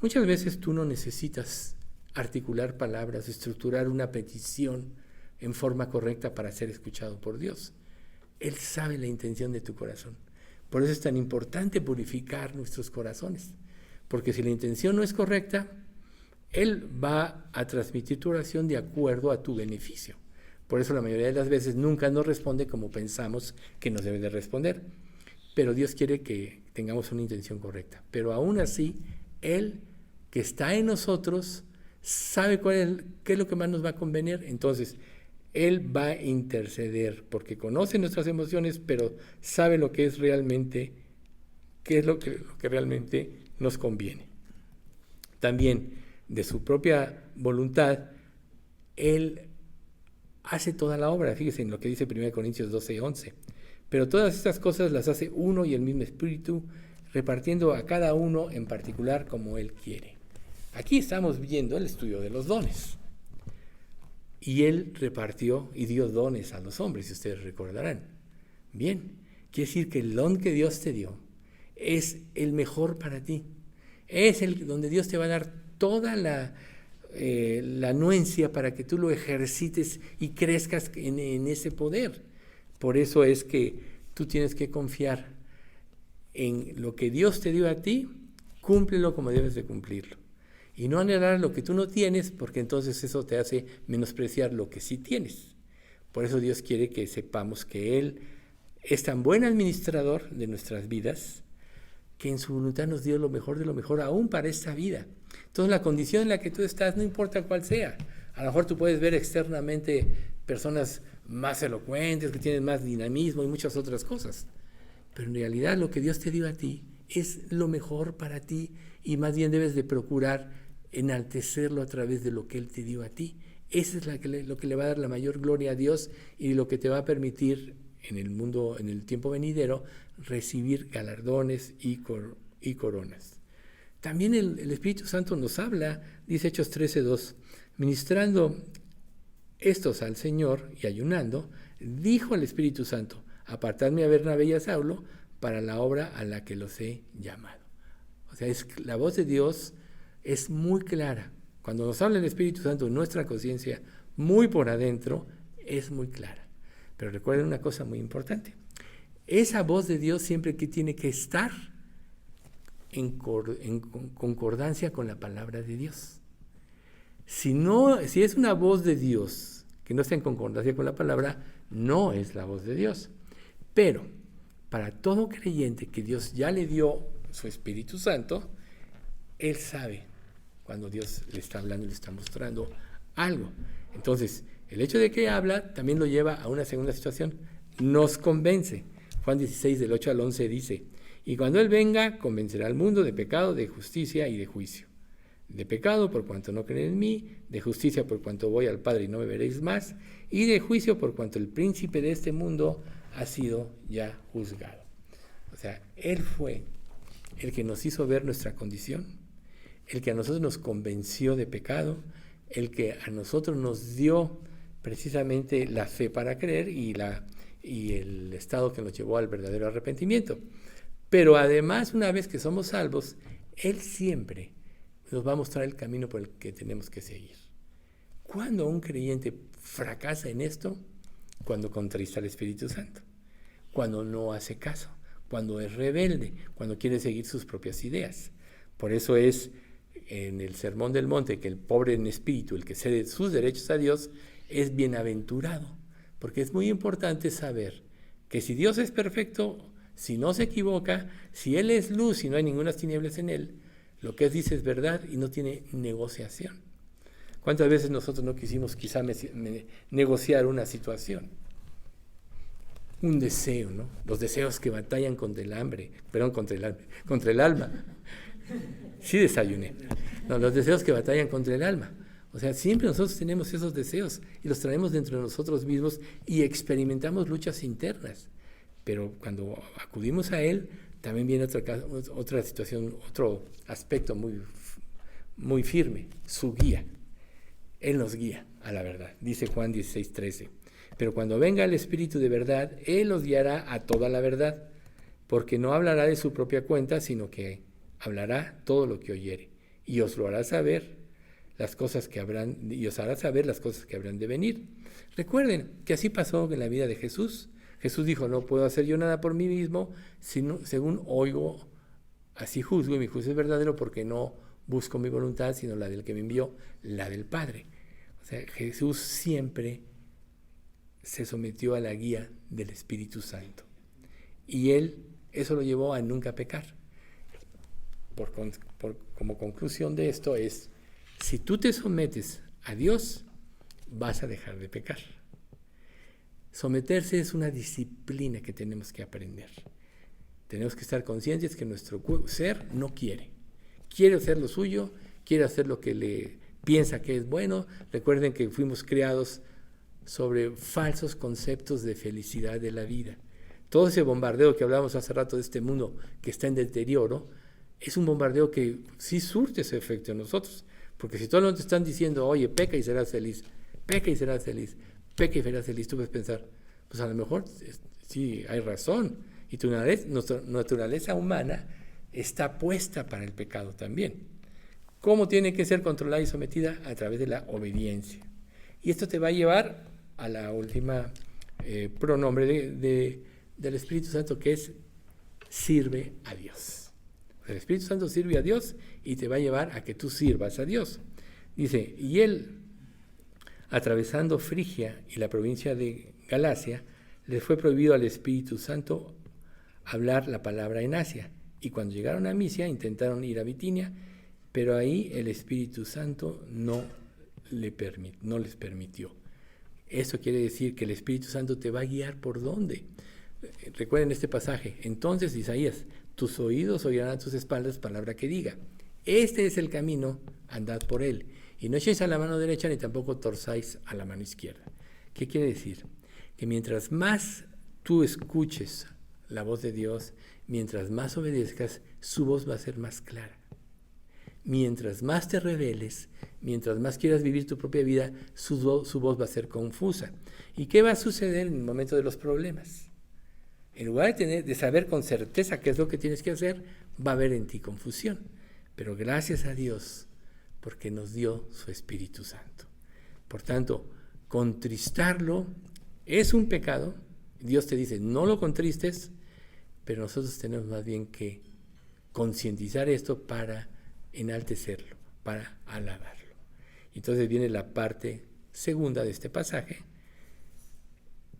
Muchas veces tú no necesitas articular palabras, estructurar una petición en forma correcta para ser escuchado por Dios. Él sabe la intención de tu corazón. Por eso es tan importante purificar nuestros corazones, porque si la intención no es correcta, Él va a transmitir tu oración de acuerdo a tu beneficio. Por eso la mayoría de las veces nunca nos responde como pensamos que nos debe de responder. Pero Dios quiere que tengamos una intención correcta. Pero aún así, Él que está en nosotros sabe qué es lo que más nos va a convenir. Entonces, Él va a interceder porque conoce nuestras emociones, pero sabe lo que es realmente, qué es lo que realmente nos conviene. También, de su propia voluntad, Él hace toda la obra. Fíjense en lo que dice 1 Corintios 12:11. Pero todas estas cosas las hace uno y el mismo Espíritu, repartiendo a cada uno en particular como Él quiere. Aquí estamos viendo el estudio de los dones. Y Él repartió y dio dones a los hombres, si ustedes recordarán. Bien, quiere decir que el don que Dios te dio es el mejor para ti. Es el donde Dios te va a dar toda la anuencia para que tú lo ejercites y crezcas en ese poder. Por eso es que tú tienes que confiar en lo que Dios te dio a ti, cúmplelo como debes de cumplirlo. Y no anhelar lo que tú no tienes, porque entonces eso te hace menospreciar lo que sí tienes. Por eso Dios quiere que sepamos que Él es tan buen administrador de nuestras vidas, que en su voluntad nos dio lo mejor de lo mejor aún para esta vida. Entonces la condición en la que tú estás, no importa cuál sea. A lo mejor tú puedes ver externamente personas más elocuentes, que tienen más dinamismo y muchas otras cosas. Pero en realidad lo que Dios te dio a ti es lo mejor para ti y más bien debes de procurar enaltecerlo a través de lo que Él te dio a ti. Eso es lo que le va a dar la mayor gloria a Dios y lo que te va a permitir en el mundo, en el tiempo venidero, recibir galardones y coronas. También el Espíritu Santo nos habla, dice Hechos 13:2, ministrando estos al Señor y ayunando, dijo al Espíritu Santo, apartadme a Bernabé y a Saulo para la obra a la que los he llamado. O sea, la voz de Dios es muy clara. Cuando nos habla el Espíritu Santo en nuestra conciencia, muy por adentro, es muy clara. Pero recuerden una cosa muy importante. Esa voz de Dios siempre que tiene que estar en concordancia con la palabra de Dios. Si es una voz de Dios que no está en concordancia con la palabra, no es la voz de Dios. Pero para todo creyente que Dios ya le dio su Espíritu Santo, Él sabe cuando Dios le está hablando y le está mostrando algo. Entonces, el hecho de que habla también lo lleva a una segunda situación. Nos convence. Juan 16, del 8 al 11 dice, y cuando Él venga, convencerá al mundo de pecado, de justicia y de juicio. De pecado por cuanto no creen en mí, de justicia por cuanto voy al Padre y no me veréis más, y de juicio por cuanto el príncipe de este mundo ha sido ya juzgado. O sea, Él fue el que nos hizo ver nuestra condición, el que a nosotros nos convenció de pecado, el que a nosotros nos dio precisamente la fe para creer y el estado que nos llevó al verdadero arrepentimiento. Pero además, una vez que somos salvos, Él siempre nos va a mostrar el camino por el que tenemos que seguir. ¿Cuándo un creyente fracasa en esto? Cuando contrista al Espíritu Santo, cuando no hace caso, cuando es rebelde, cuando quiere seguir sus propias ideas. Por eso es en el Sermón del Monte que el pobre en espíritu, el que cede sus derechos a Dios, es bienaventurado, porque es muy importante saber que si Dios es perfecto, si no se equivoca, si Él es luz y no hay ninguna tinieblas en Él, lo que Él dice es verdad y no tiene negociación. ¿Cuántas veces nosotros no quisimos quizá negociar una situación? un deseo, ¿no? Los deseos que batallan contra el alma. Sí desayuné. No, los deseos que batallan contra el alma. O sea, siempre nosotros tenemos esos deseos y los traemos dentro de nosotros mismos y experimentamos luchas internas. Pero cuando acudimos a Él, también viene otra situación, otro aspecto muy firme, su guía. Él nos guía a la verdad, dice Juan 16:13. Pero cuando venga el Espíritu de verdad, Él os guiará a toda la verdad, porque no hablará de su propia cuenta, sino que hablará todo lo que oyere, y os lo hará saber las cosas que habrán, y os hará saber las cosas que habrán de venir. Recuerden que así pasó en la vida de Jesús. Jesús dijo, no puedo hacer yo nada por mí mismo, sino según oigo, así juzgo, y mi juicio es verdadero, porque no busco mi voluntad, sino la del que me envió, la del Padre. O sea, Jesús siempre se sometió a la guía del Espíritu Santo. Y Él, eso lo llevó a nunca pecar. Como conclusión de esto es, si tú te sometes a Dios, vas a dejar de pecar. Someterse es una disciplina que tenemos que aprender. Tenemos que estar conscientes que nuestro ser no quiere. Quiere hacer lo suyo, quiere hacer lo que le piensa que es bueno. Recuerden que fuimos creados sobre falsos conceptos de felicidad de la vida. Todo ese bombardeo que hablábamos hace rato de este mundo que está en deterioro, es un bombardeo que sí surte ese efecto en nosotros. Porque si todos te están diciendo, oye, peca y serás feliz, peca y serás feliz, peca y serás feliz, tú puedes pensar, pues a lo mejor sí hay razón. Y nuestra naturaleza humana está puesta para el pecado también. ¿Cómo tiene que ser controlada y sometida? A través de la obediencia. Y esto te va a llevar a la última pronombre del Espíritu Santo, que es sirve a Dios. El Espíritu Santo sirve a Dios y te va a llevar a que tú sirvas a Dios. Dice, y él, atravesando Frigia y la provincia de Galacia, les fue prohibido al Espíritu Santo hablar la palabra en Asia. Y cuando llegaron a Misia, intentaron ir a Bitinia, pero ahí el Espíritu Santo no les permitió. Eso quiere decir que el Espíritu Santo te va a guiar por dónde. Recuerden este pasaje. Entonces, Isaías, tus oídos oirán a tus espaldas palabra que diga. Este es el camino, andad por él. Y no echéis a la mano derecha ni tampoco torzáis a la mano izquierda. ¿Qué quiere decir? Que mientras más tú escuches la voz de Dios, mientras más obedezcas, su voz va a ser más clara. Mientras más te rebeles, mientras más quieras vivir tu propia vida, su voz va a ser confusa. ¿Y qué va a suceder en el momento de los problemas? En lugar de saber con certeza qué es lo que tienes que hacer, va a haber en ti confusión. Pero gracias a Dios, porque nos dio su Espíritu Santo. Por tanto, contristarlo es un pecado. Dios te dice, no lo contristes, pero nosotros tenemos más bien que concientizar esto para enaltecerlo, para alabarlo. Entonces viene la parte segunda de este pasaje,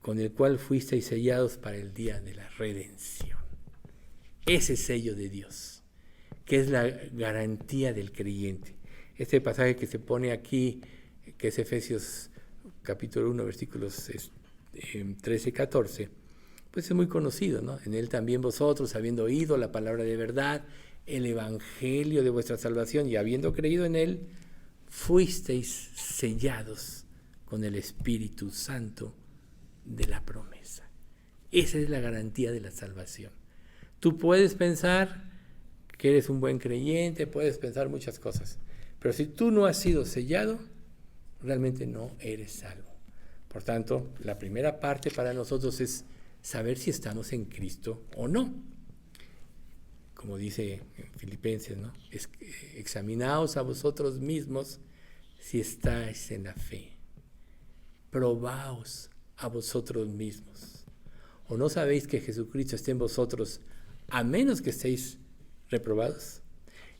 con el cual fuisteis sellados para el día de la redención. Ese sello de Dios, que es la garantía del creyente. Este pasaje que se pone aquí, que es Efesios capítulo 1, versículos 13 y 14, pues es muy conocido, ¿no? En él también vosotros, habiendo oído la palabra de verdad, el evangelio de vuestra salvación, y habiendo creído en él, fuisteis sellados con el Espíritu Santo de la promesa. Esa es la garantía de la salvación. Tú puedes pensar que eres un buen creyente, puedes pensar muchas cosas, pero si tú no has sido sellado, realmente no eres salvo. Por tanto, la primera parte para nosotros es saber si estamos en Cristo o no. Como dice en Filipenses, ¿no? Examinaos a vosotros mismos si estáis en la fe. Probaos a vosotros mismos. ¿O no sabéis que Jesucristo está en vosotros a menos que estéis reprobados?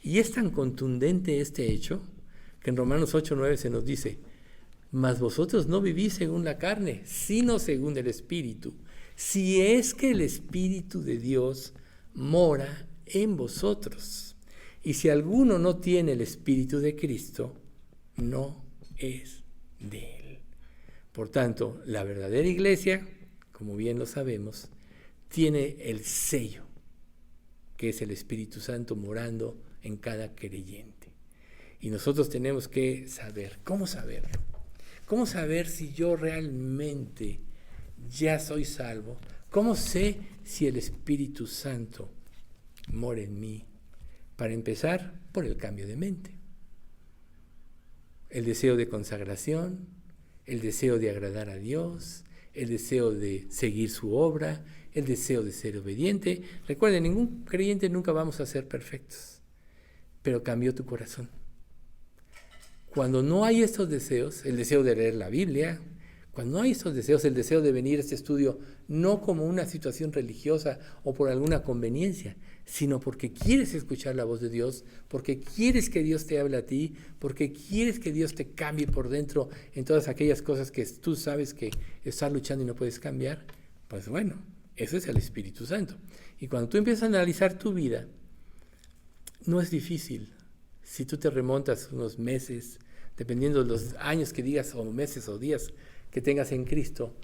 Y es tan contundente este hecho que en Romanos 8:9 se nos dice, mas vosotros no vivís según la carne, sino según el Espíritu, si es que el Espíritu de Dios mora en vosotros. Y si alguno no tiene el Espíritu de Cristo, no es de él. Por tanto, la verdadera iglesia, como bien lo sabemos, tiene el sello, que es el Espíritu Santo morando en cada creyente. Y nosotros tenemos que saber, ¿cómo saberlo? ¿Cómo saber si yo realmente ya soy salvo? ¿Cómo sé si el Espíritu Santo mora en mí? Para empezar, por el cambio de mente. El deseo de consagración, el deseo de agradar a Dios, el deseo de seguir su obra, el deseo de ser obediente. Recuerden, ningún creyente nunca vamos a ser perfectos, pero cambió tu corazón. Cuando no hay estos deseos, el deseo de leer la Biblia, cuando no hay estos deseos, el deseo de venir a este estudio no como una situación religiosa o por alguna conveniencia, sino porque quieres escuchar la voz de Dios, porque quieres que Dios te hable a ti, porque quieres que Dios te cambie por dentro en todas aquellas cosas que tú sabes que estás luchando y no puedes cambiar, pues bueno, eso es el Espíritu Santo. Y cuando tú empiezas a analizar tu vida, no es difícil. Si tú te remontas unos meses, dependiendo de los años que digas, o meses o días que tengas en Cristo,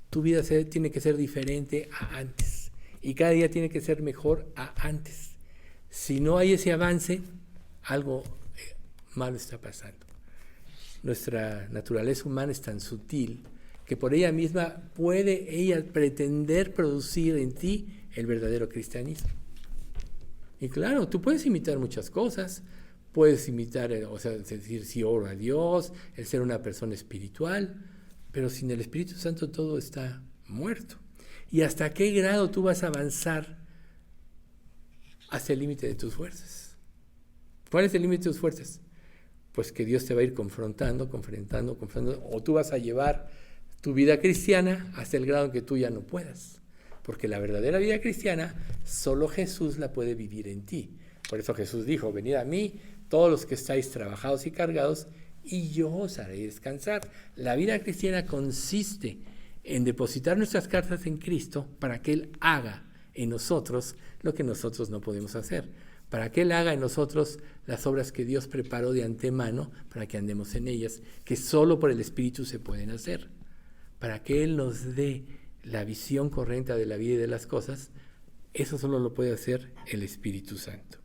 tu vida tiene que ser diferente a antes. Y cada día tiene que ser mejor a antes. Si no hay ese avance, algo malo está pasando. Nuestra naturaleza humana es tan sutil que por ella misma puede ella pretender producir en ti el verdadero cristianismo. Y claro, tú puedes imitar muchas cosas, puedes imitar, o sea, decir sí oro a Dios, el ser una persona espiritual, pero sin el Espíritu Santo todo está muerto. ¿Y hasta qué grado tú vas a avanzar hasta el límite de tus fuerzas? ¿Cuál es el límite de tus fuerzas? Pues que Dios te va a ir confrontando, o tú vas a llevar tu vida cristiana hasta el grado en que tú ya no puedas. Porque la verdadera vida cristiana, solo Jesús la puede vivir en ti. Por eso Jesús dijo, venid a mí, todos los que estáis trabajados y cargados, y yo os haré descansar. La vida cristiana consiste en depositar nuestras cartas en Cristo para que Él haga en nosotros lo que nosotros no podemos hacer. Para que Él haga en nosotros las obras que Dios preparó de antemano para que andemos en ellas, que solo por el Espíritu se pueden hacer. Para que Él nos dé la visión correcta de la vida y de las cosas, eso solo lo puede hacer el Espíritu Santo.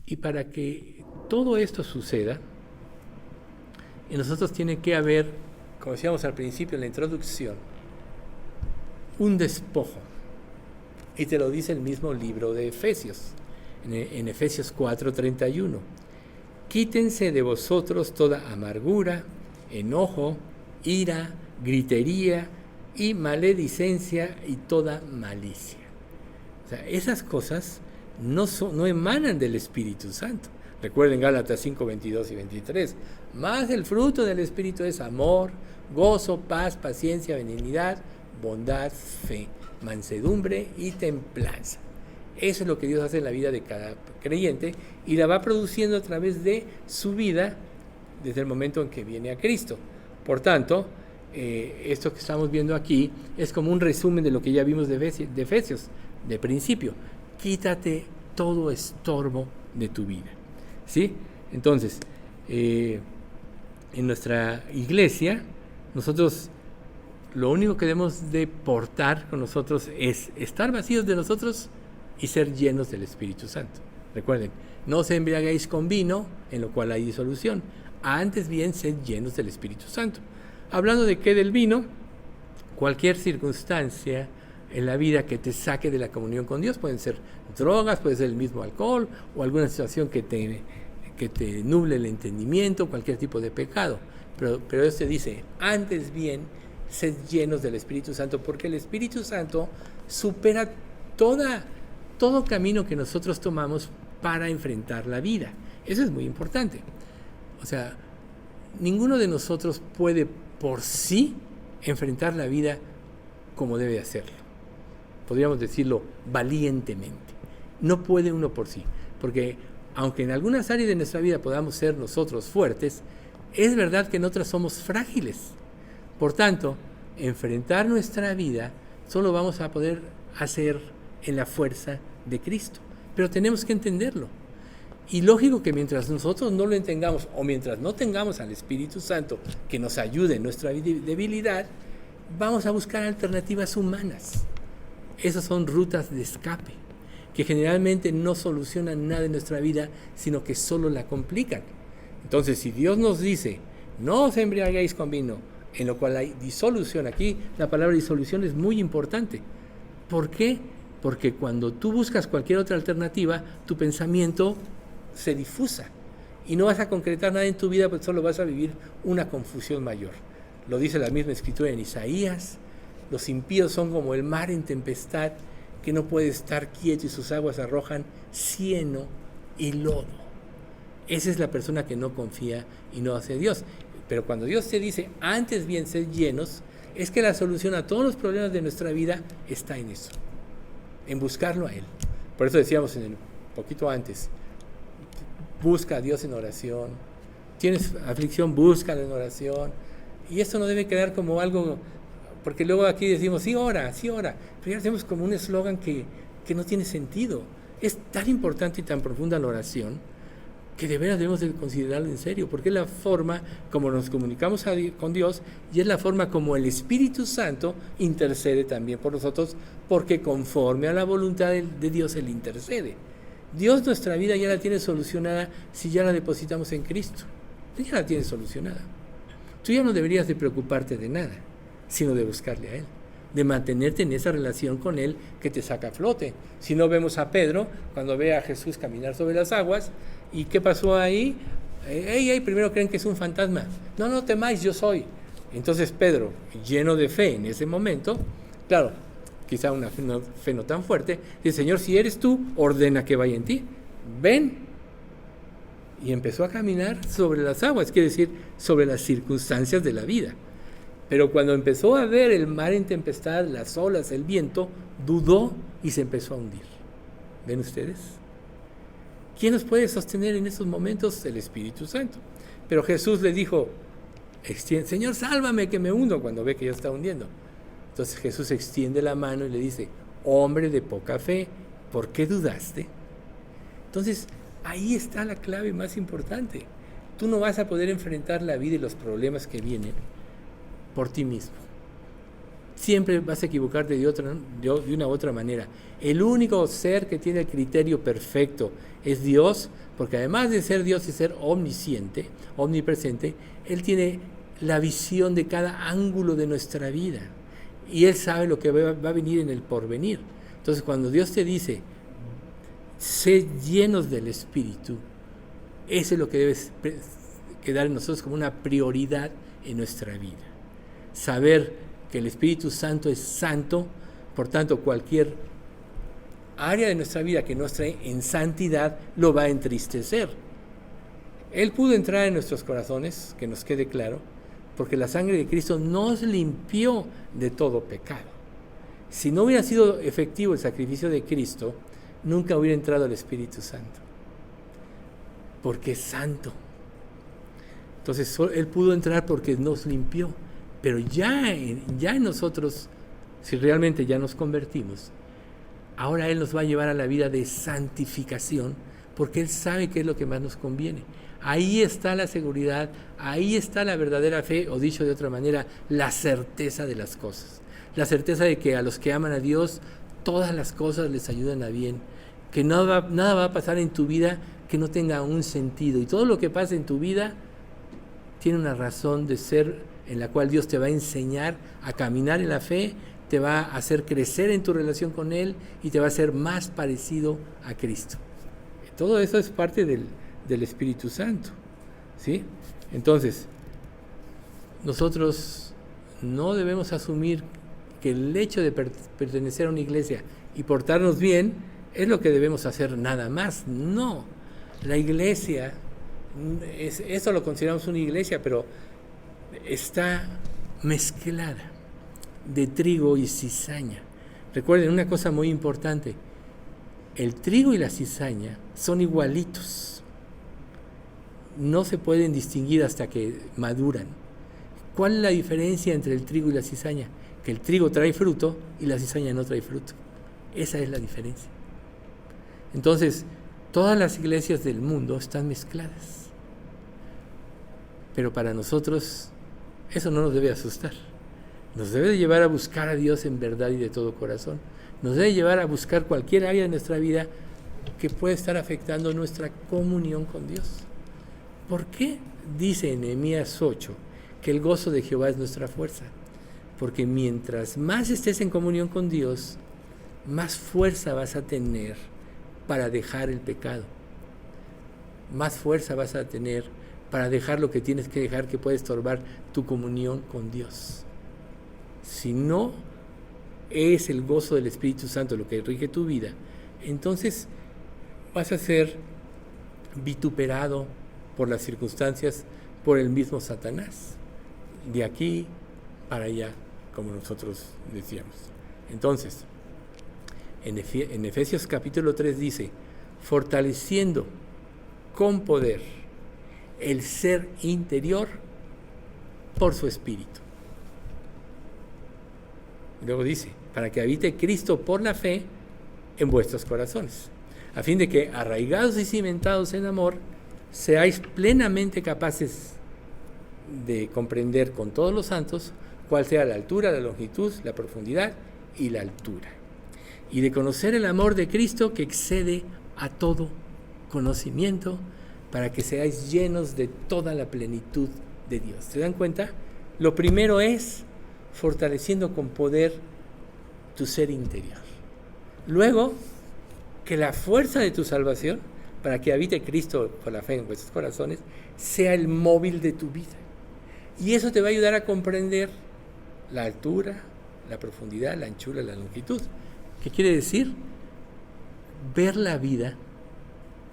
Y para que todo esto suceda, en nosotros tiene que haber, como decíamos al principio en la introducción, un despojo. Y te lo dice el mismo libro de Efesios, en Efesios 4:31. Quítense de vosotros toda amargura, enojo, ira, gritería y maledicencia y toda malicia. O sea, esas cosas no emanan del Espíritu Santo. Recuerden Gálatas 5:22 y 23. Más el fruto del Espíritu es amor, gozo, paz, paciencia, benignidad, bondad, fe, mansedumbre y templanza. Eso es lo que Dios hace en la vida de cada creyente y la va produciendo a través de su vida desde el momento en que viene a Cristo. Por tanto, esto que estamos viendo aquí es como un resumen de lo que ya vimos de Efesios, de principio. Quítate todo estorbo de tu vida, ¿sí? Entonces, en nuestra iglesia, nosotros lo único que debemos de portar con nosotros es estar vacíos de nosotros y ser llenos del Espíritu Santo. Recuerden, no os embriaguéis con vino, en lo cual hay disolución. Antes bien, sed llenos del Espíritu Santo. Hablando de qué del vino, cualquier circunstancia en la vida que te saque de la comunión con Dios, pueden ser drogas, puede ser el mismo alcohol o alguna situación que te nuble el entendimiento, cualquier tipo de pecado. Pero Dios te dice, antes bien, sed llenos del Espíritu Santo, porque el Espíritu Santo supera todo camino que nosotros tomamos para enfrentar la vida. Eso es muy importante. O sea, ninguno de nosotros puede por sí enfrentar la vida como debe hacerlo. Podríamos decirlo valientemente. No puede uno por sí, porque aunque en algunas áreas de nuestra vida podamos ser nosotros fuertes, es verdad que en otras somos frágiles. Por tanto, enfrentar nuestra vida solo vamos a poder hacer en la fuerza de Cristo. Pero tenemos que entenderlo. Y lógico que mientras nosotros no lo entendamos o mientras no tengamos al Espíritu Santo que nos ayude en nuestra debilidad, vamos a buscar alternativas humanas. Esas son rutas de escape, que generalmente no solucionan nada en nuestra vida, sino que solo la complican. Entonces, si Dios nos dice, no os embriaguéis con vino, en lo cual hay disolución, aquí la palabra disolución es muy importante. ¿Por qué? Porque cuando tú buscas cualquier otra alternativa, tu pensamiento se difusa y no vas a concretar nada en tu vida, pues solo vas a vivir una confusión mayor. Lo dice la misma escritura en Isaías: los impíos son como el mar en tempestad, que no puede estar quieto y sus aguas arrojan cieno y lodo. Esa es la persona que no confía y no hace a Dios. Pero cuando Dios te dice, antes bien sed llenos, es que la solución a todos los problemas de nuestra vida está en eso, en buscarlo a Él. Por eso decíamos poquito antes, busca a Dios en oración. Tienes aflicción, búscalo en oración. Y esto no debe quedar como algo, porque luego aquí decimos, sí ora, pero ya hacemos como un eslogan que no tiene sentido. Es tan importante y tan profunda la oración que de veras debemos de considerarlo en serio, porque es la forma como nos comunicamos con Dios y es la forma como el Espíritu Santo intercede también por nosotros, porque conforme a la voluntad de Dios Él intercede. Dios nuestra vida ya la tiene solucionada si ya la depositamos en Cristo. Ya la tiene solucionada. Tú ya no deberías de preocuparte de nada, sino de buscarle a Él, de mantenerte en esa relación con Él que te saca a flote. Si no, vemos a Pedro cuando ve a Jesús caminar sobre las aguas. ¿Y qué pasó ahí? Primero creen que es un fantasma. No temáis, yo soy. Entonces Pedro, lleno de fe en ese momento, claro, quizá una fe no tan fuerte, dice: Señor, si eres tú, ordena que vaya en ti. Ven. Y empezó a caminar sobre las aguas, quiere decir, sobre las circunstancias de la vida. Pero cuando empezó a ver el mar en tempestad, las olas, el viento, dudó y se empezó a hundir. ¿Ven ustedes? ¿Quién nos puede sostener en esos momentos? El Espíritu Santo. Pero Jesús le dijo: Señor, sálvame que me hundo, cuando ve que ya está hundiendo. Entonces Jesús extiende la mano y le dice: hombre de poca fe, ¿por qué dudaste? Entonces, ahí está la clave más importante. Tú no vas a poder enfrentar la vida y los problemas que vienen por ti mismo. Siempre vas a equivocarte de una u otra manera. El único ser que tiene el criterio perfecto es Dios, porque además de ser Dios y ser omnisciente, omnipresente, Él tiene la visión de cada ángulo de nuestra vida. Y Él sabe lo que va a venir en el porvenir. Entonces, cuando Dios te dice, sé llenos del Espíritu, eso es lo que debe quedar en nosotros como una prioridad en nuestra vida. Saber que el Espíritu Santo es santo, por tanto cualquier área de nuestra vida que no esté en santidad lo va a entristecer. Él pudo entrar en nuestros corazones, que nos quede claro, porque la sangre de Cristo nos limpió de todo pecado. Si no hubiera sido efectivo el sacrificio de Cristo, nunca hubiera entrado el Espíritu Santo, porque es santo. Entonces Él pudo entrar porque nos limpió. Pero ya en nosotros, si realmente ya nos convertimos, ahora Él nos va a llevar a la vida de santificación, porque Él sabe qué es lo que más nos conviene. Ahí está la seguridad, ahí está la verdadera fe, o dicho de otra manera, la certeza de las cosas. La certeza de que a los que aman a Dios, todas las cosas les ayudan a bien, que nada va a pasar en tu vida que no tenga un sentido. Y todo lo que pasa en tu vida tiene una razón de ser, en la cual Dios te va a enseñar a caminar en la fe, te va a hacer crecer en tu relación con Él y te va a hacer más parecido a Cristo. Todo eso es parte del Espíritu Santo, ¿sí? Entonces, nosotros no debemos asumir que el hecho de pertenecer a una iglesia y portarnos bien es lo que debemos hacer nada más. No, la iglesia, eso lo consideramos una iglesia, pero está mezclada de trigo y cizaña. Recuerden una cosa muy importante: el trigo y la cizaña son igualitos, no se pueden distinguir hasta que maduran. ¿Cuál es la diferencia entre el trigo y la cizaña? Que el trigo trae fruto y la cizaña no trae fruto. Esa es la diferencia. Entonces, todas las iglesias del mundo están mezcladas, pero para nosotros eso no nos debe asustar. nos debe de llevar a buscar a Dios en verdad y de todo corazón. Nos debe llevar a buscar cualquier área de nuestra vida que puede estar afectando nuestra comunión con Dios. ¿Por qué dice en Nehemías 8 que el gozo de Jehová es nuestra fuerza? Porque mientras más estés en comunión con Dios, más fuerza vas a tener para dejar el pecado. Más fuerza vas a tener para dejar lo que tienes que dejar, que puede estorbar tu comunión con Dios. Si no es el gozo del Espíritu Santo lo que rige tu vida, entonces vas a ser vituperado por las circunstancias, por el mismo Satanás, de aquí para allá, como nosotros decíamos. Entonces, en Efesios capítulo 3 dice, fortaleciendo con poder el ser interior por su Espíritu. Luego dice, para que habite Cristo por la fe en vuestros corazones, a fin de que, arraigados y cimentados en amor, seáis plenamente capaces de comprender con todos los santos cuál sea la altura, la longitud, la profundidad y la altura, y de conocer el amor de Cristo que excede a todo conocimiento, para que seáis llenos de toda la plenitud de Dios. ¿Se dan cuenta? Lo primero es fortaleciendo con poder tu ser interior. Luego, que la fuerza de tu salvación, para que habite Cristo por la fe en vuestros corazones, sea el móvil de tu vida. Y eso te va a ayudar a comprender la altura, la profundidad, la anchura, la longitud. ¿Qué quiere decir? Ver la vida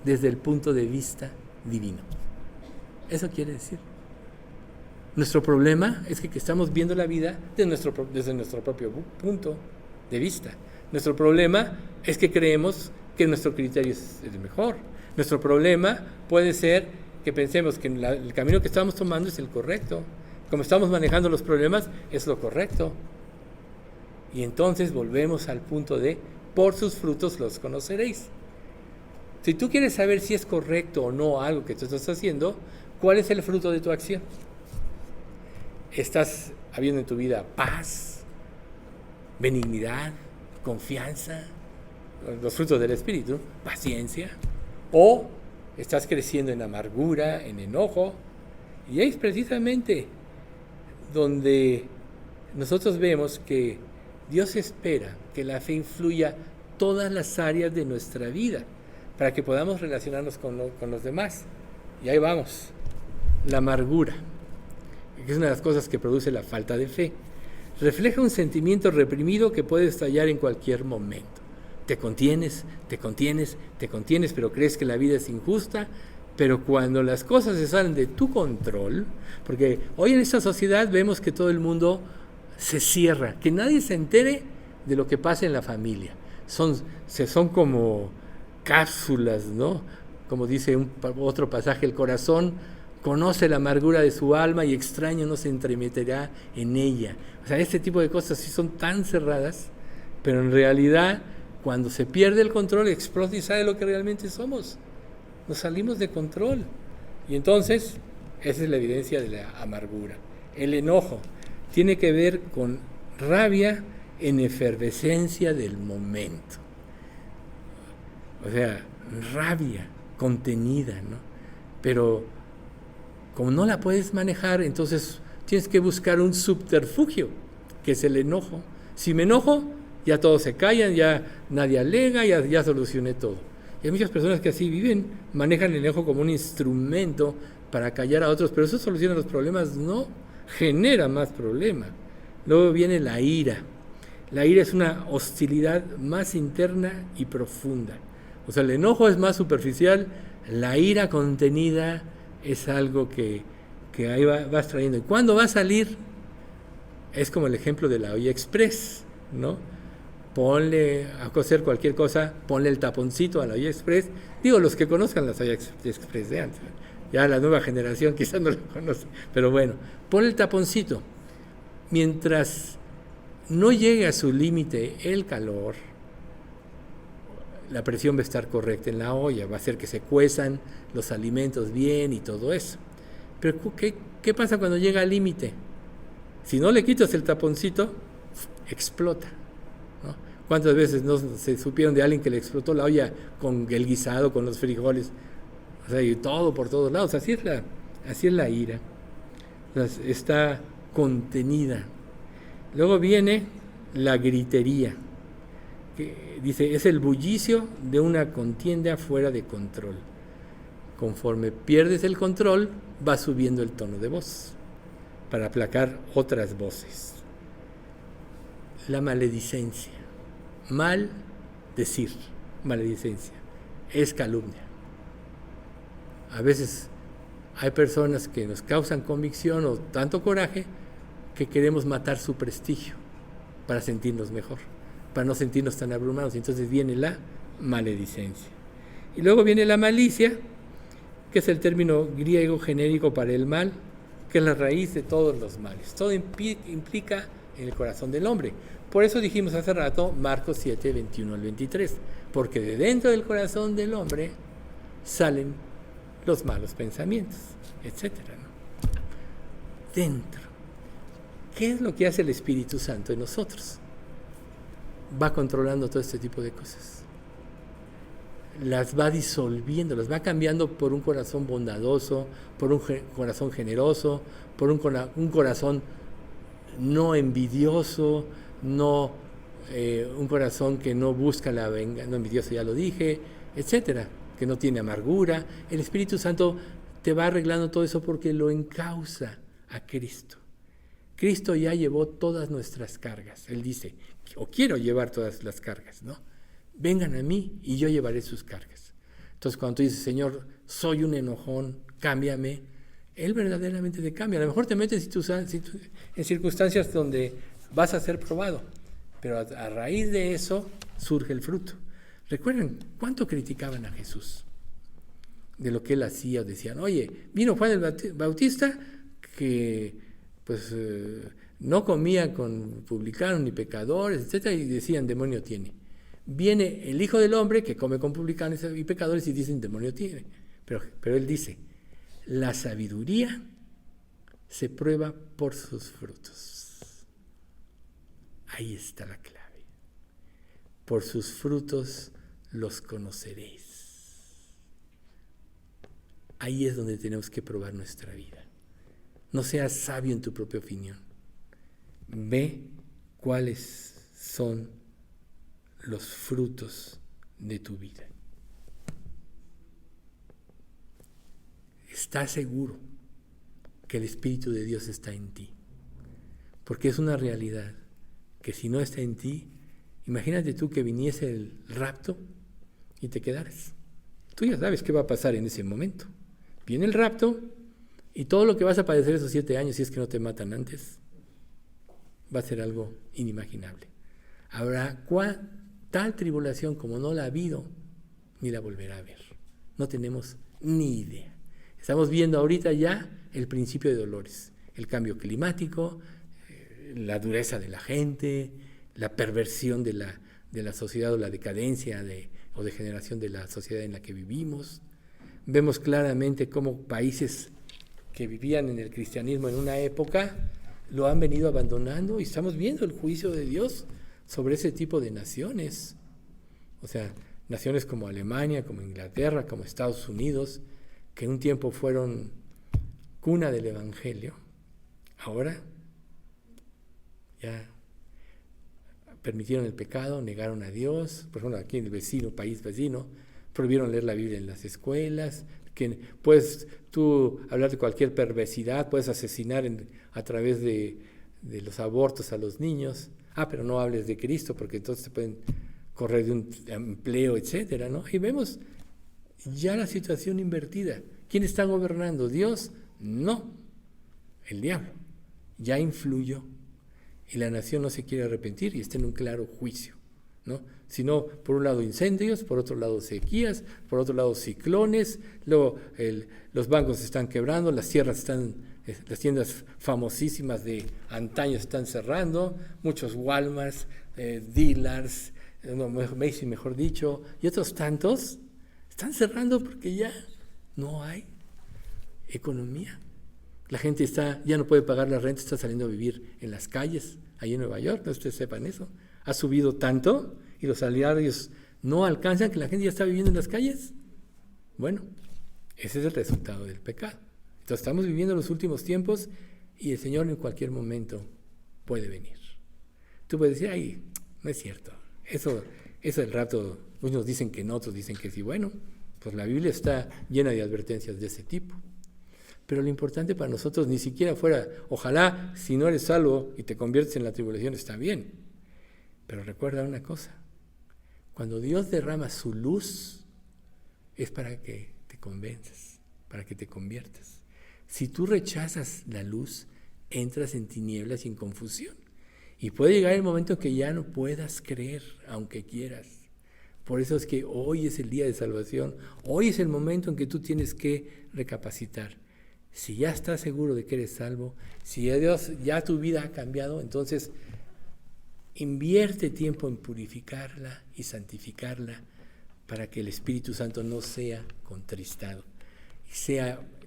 desde el punto de vista divino. Eso quiere decir. Nuestro problema es que estamos viendo la vida desde nuestro propio punto de vista. Nuestro problema es que creemos que nuestro criterio es el mejor. Nuestro problema puede ser que pensemos que el camino que estamos tomando es el correcto. Como estamos manejando los problemas, es lo correcto. Y entonces volvemos al punto de, por sus frutos los conoceréis. Si tú quieres saber si es correcto o no algo que tú estás haciendo, ¿cuál es el fruto de tu acción? ¿Estás habiendo en tu vida paz, benignidad, confianza, los frutos del Espíritu, paciencia? ¿O estás creciendo en amargura, en enojo? Y es precisamente donde nosotros vemos que Dios espera que la fe influya todas las áreas de nuestra vida para que podamos relacionarnos con los demás. Y ahí vamos, la amargura, que es una de las cosas que produce la falta de fe. Refleja un sentimiento reprimido que puede estallar en cualquier momento. Te contienes, pero crees que la vida es injusta, pero cuando las cosas se salen de tu control, porque hoy en esta sociedad vemos que todo el mundo se cierra, que nadie se entere de lo que pasa en la familia. Son como cápsulas, ¿no? Como dice otro pasaje, el corazón conoce la amargura de su alma y extraño no se entremeterá en ella. O sea, este tipo de cosas sí son tan cerradas, pero en realidad cuando se pierde el control explota y sale lo que realmente somos. Nos salimos de control. Y entonces, esa es la evidencia de la amargura. El enojo tiene que ver con rabia en efervescencia del momento. O sea, rabia contenida, ¿no? Pero como no la puedes manejar, entonces tienes que buscar un subterfugio, que es el enojo. Si me enojo, ya todos se callan, ya nadie alega, ya solucioné todo. Y hay muchas personas que así viven, manejan el enojo como un instrumento para callar a otros, pero eso soluciona los problemas, no, genera más problema. Luego viene la ira. La ira es una hostilidad más interna y profunda. O sea, el enojo es más superficial, la ira contenida es algo que ahí vas trayendo. ¿Y cuándo va a salir? Es como el ejemplo de la olla express, ¿no? Ponle a cocer cualquier cosa, ponle el taponcito a la olla express. Digo, los que conozcan las ollas express de antes, ya la nueva generación quizás no lo conoce, pero bueno, ponle el taponcito. Mientras no llegue a su límite el calor, la presión va a estar correcta en la olla, va a hacer que se cuezan los alimentos bien y todo eso. Pero ¿qué pasa cuando llega al límite? Si no le quitas el taponcito, explota, ¿no? ¿Cuántas veces no se supieron de alguien que le explotó la olla con el guisado, con los frijoles? O sea, y todo por todos lados. Así es la ira. Está contenida. Luego viene la gritería, que dice, es el bullicio de una contienda fuera de control. Conforme pierdes el control, va subiendo el tono de voz para aplacar otras voces. La maledicencia, mal decir, maledicencia, es calumnia. A veces hay personas que nos causan convicción o tanto coraje que queremos matar su prestigio para sentirnos mejor, para no sentirnos tan abrumados. Entonces viene la maledicencia. Y luego viene la malicia, que es el término griego genérico para el mal, que es la raíz de todos los males. Todo implica en el corazón del hombre. Por eso dijimos hace rato Marcos 7, 21 al 23, porque de dentro del corazón del hombre salen los malos pensamientos, etcétera, ¿no? Dentro. ¿Qué es lo que hace el Espíritu Santo en nosotros? Va controlando todo este tipo de cosas. Las va disolviendo, las va cambiando por un corazón bondadoso, por un corazón generoso, por un corazón no envidioso, no un corazón que no busca la venganza, no envidioso, ya lo dije, etcétera, que no tiene amargura. El Espíritu Santo te va arreglando todo eso porque lo encausa a Cristo. Cristo ya llevó todas nuestras cargas. Él dice, o quiero llevar todas las cargas, ¿no? Vengan a mí y yo llevaré sus cargas. Entonces cuando tú dices, Señor, soy un enojón, cámbiame, Él verdaderamente te cambia. A lo mejor te metes en circunstancias donde vas a ser probado, pero a raíz de eso surge el fruto. Recuerden, ¿cuánto criticaban a Jesús de lo que Él hacía? Decían, oye, vino Juan el Bautista que pues no comía con publicanos ni pecadores, etcétera, y decían, demonio tiene. Viene el Hijo del Hombre que come con publicanos y pecadores y dicen, demonio tiene. Pero Él dice, la sabiduría se prueba por sus frutos. Ahí está la clave. Por sus frutos los conoceréis. Ahí es donde tenemos que probar nuestra vida. No seas sabio en tu propia opinión. Ve cuáles son los frutos de tu vida. Estás seguro que el Espíritu de Dios está en ti, porque es una realidad que si no está en ti, imagínate tú que viniese el rapto y te quedaras. Tú ya sabes qué va a pasar en ese momento. Viene el rapto y todo lo que vas a padecer esos 7 años, si es que no te matan antes, va a ser algo inimaginable. Habrá tal tribulación como no la ha habido, ni la volverá a haber. No tenemos ni idea. Estamos viendo ahorita ya el principio de dolores, el cambio climático, la dureza de la gente, la perversión de la sociedad o la decadencia o degeneración de la sociedad en la que vivimos. Vemos claramente cómo países que vivían en el cristianismo en una época lo han venido abandonando y estamos viendo el juicio de Dios sobre ese tipo de naciones. O sea, naciones como Alemania, como Inglaterra, como Estados Unidos, que en un tiempo fueron cuna del Evangelio, ahora ya permitieron el pecado, negaron a Dios. Por ejemplo, aquí en el país vecino, prohibieron leer la Biblia en las escuelas, que puedes tú hablar de cualquier perversidad, puedes asesinar a través de los abortos a los niños. Pero no hables de Cristo, porque entonces te pueden correr de un empleo, etcétera, ¿no? Y vemos ya la situación invertida. ¿Quién está gobernando? ¿Dios? No, el diablo. Ya influyó. Y la nación no se quiere arrepentir y está en un claro juicio, ¿no? Sino, por un lado incendios, por otro lado sequías, por otro lado ciclones, luego los bancos se están quebrando, las tiendas famosísimas de antaño están cerrando, muchos Walmarts, dealers, Macy's mejor dicho, y otros tantos están cerrando porque ya no hay economía. La gente ya no puede pagar la renta, está saliendo a vivir en las calles, ahí en Nueva York, no ustedes sepan eso. Ha subido tanto y los salarios no alcanzan, que la gente ya está viviendo en las calles. Bueno, ese es el resultado del pecado. Entonces estamos viviendo los últimos tiempos y el Señor en cualquier momento puede venir. Tú puedes decir, ay, no es cierto. Eso del rapto, unos dicen que no, otros dicen que sí. Bueno, pues la Biblia está llena de advertencias de ese tipo. Pero lo importante para nosotros ni siquiera fuera, ojalá si no eres salvo y te conviertes en la tribulación está bien. Pero recuerda una cosa, cuando Dios derrama su luz es para que te convenzas, para que te conviertas. Si tú rechazas la luz, entras en tinieblas y en confusión. Y puede llegar el momento en que ya no puedas creer, aunque quieras. Por eso es que hoy es el día de salvación, hoy es el momento en que tú tienes que recapacitar. Si ya estás seguro de que eres salvo, si ya tu vida ha cambiado, entonces invierte tiempo en purificarla y santificarla para que el Espíritu Santo no sea contristado y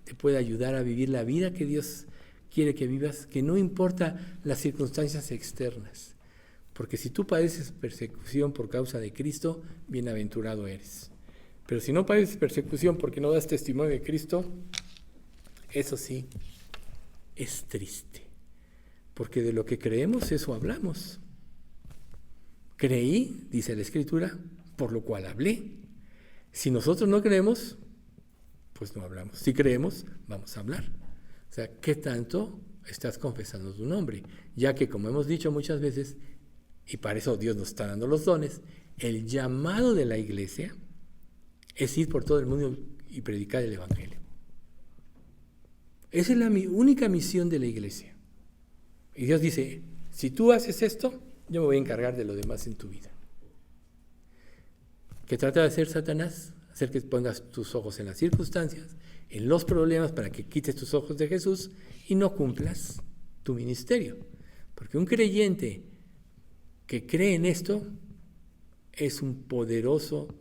te pueda ayudar a vivir la vida que Dios quiere que vivas, que no importa las circunstancias externas. Porque si tú padeces persecución por causa de Cristo, bienaventurado eres. Pero si no padeces persecución porque no das testimonio de Cristo, eso sí, es triste. Porque de lo que creemos, eso hablamos. Creí, dice la Escritura, por lo cual hablé. Si nosotros no creemos, pues no hablamos. Si creemos, vamos a hablar. O sea, ¿qué tanto estás confesando tu nombre? Ya que, como hemos dicho muchas veces, y para eso Dios nos está dando los dones, el llamado de la iglesia es ir por todo el mundo y predicar el Evangelio. Esa es la única misión de la iglesia. Y Dios dice, si tú haces esto, yo me voy a encargar de lo demás en tu vida. ¿Qué trata de hacer Satanás? Hacer que pongas tus ojos en las circunstancias, en los problemas, para que quites tus ojos de Jesús y no cumplas tu ministerio. Porque un creyente que cree en esto es un poderoso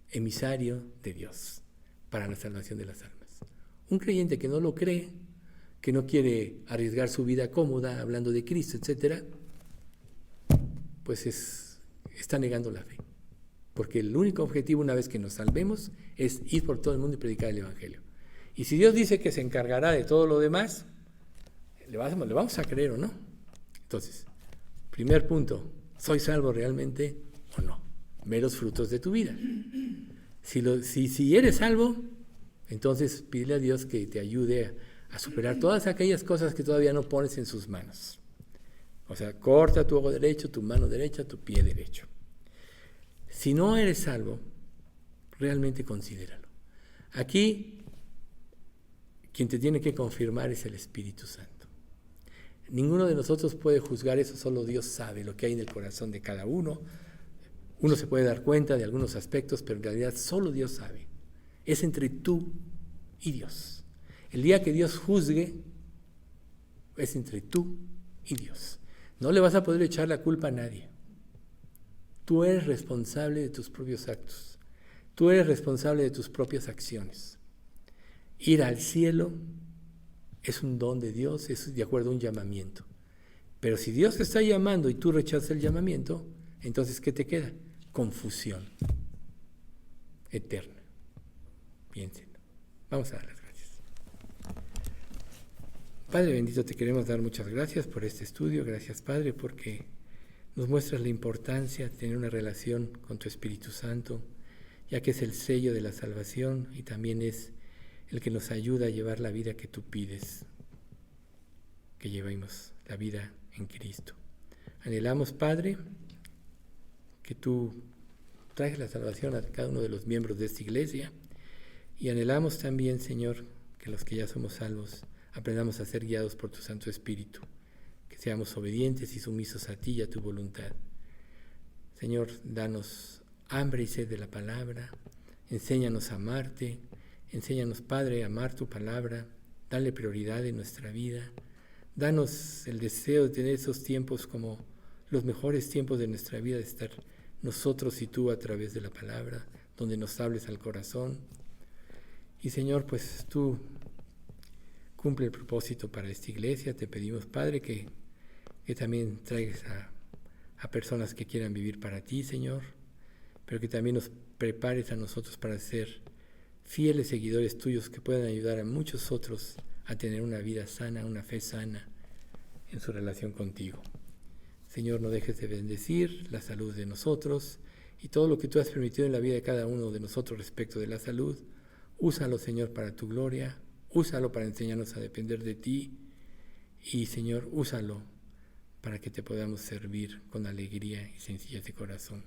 emisario de Dios para la salvación de las almas. Un creyente que no lo cree, que no quiere arriesgar su vida cómoda hablando de Cristo, etc., pues está negando la fe. Porque el único objetivo una vez que nos salvemos es ir por todo el mundo y predicar el Evangelio. Y si Dios dice que se encargará de todo lo demás, ¿le vamos a creer o no? Entonces, primer punto, ¿soy salvo realmente o no? Ve los frutos de tu vida. Si eres salvo, entonces pídele a Dios que te ayude a superar todas aquellas cosas que todavía no pones en sus manos. O sea, corta tu ojo derecho, tu mano derecha, tu pie derecho. Si no eres salvo, realmente considéralo. Aquí, quien te tiene que confirmar es el Espíritu Santo. Ninguno de nosotros puede juzgar eso, solo Dios sabe lo que hay en el corazón de cada uno. Uno se puede dar cuenta de algunos aspectos, pero en realidad solo Dios sabe. Es entre tú y Dios. El día que Dios juzgue, es entre tú y Dios. No le vas a poder echar la culpa a nadie. Tú eres responsable de tus propios actos. Tú eres responsable de tus propias acciones. Ir al cielo es un don de Dios, es de acuerdo a un llamamiento. Pero si Dios te está llamando y tú rechazas el llamamiento, entonces ¿qué te queda? Confusión eterna. Piénsenlo. Vamos a dar las gracias. Padre bendito, te queremos dar muchas gracias por este estudio. Gracias, Padre, porque nos muestras la importancia de tener una relación con tu Espíritu Santo, ya que es el sello de la salvación y también es el que nos ayuda a llevar la vida que tú pides, que llevemos la vida en Cristo. Anhelamos, Padre, que tú traigas la salvación a cada uno de los miembros de esta iglesia y anhelamos también, Señor, que los que ya somos salvos aprendamos a ser guiados por tu Santo Espíritu, que seamos obedientes y sumisos a ti y a tu voluntad. Señor, danos hambre y sed de la palabra, enséñanos a amarte, enséñanos, Padre, a amar tu palabra, dale prioridad en nuestra vida, danos el deseo de tener esos tiempos como los mejores tiempos de nuestra vida, de estar nosotros y tú a través de la palabra, donde nos hables al corazón. Y Señor, pues tú Cumple el propósito para esta iglesia. Te pedimos, Padre, que también traigas a personas que quieran vivir para ti, Señor, pero que también nos prepares a nosotros para ser fieles seguidores tuyos que puedan ayudar a muchos otros a tener una vida sana, una fe sana en su relación contigo. Señor, no dejes de bendecir la salud de nosotros y todo lo que tú has permitido en la vida de cada uno de nosotros respecto de la salud. Úsalo, Señor, para tu gloria. Úsalo para enseñarnos a depender de ti. Y, Señor, úsalo para que te podamos servir con alegría y sencillez de corazón.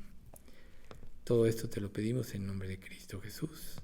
Todo esto te lo pedimos en nombre de Cristo Jesús.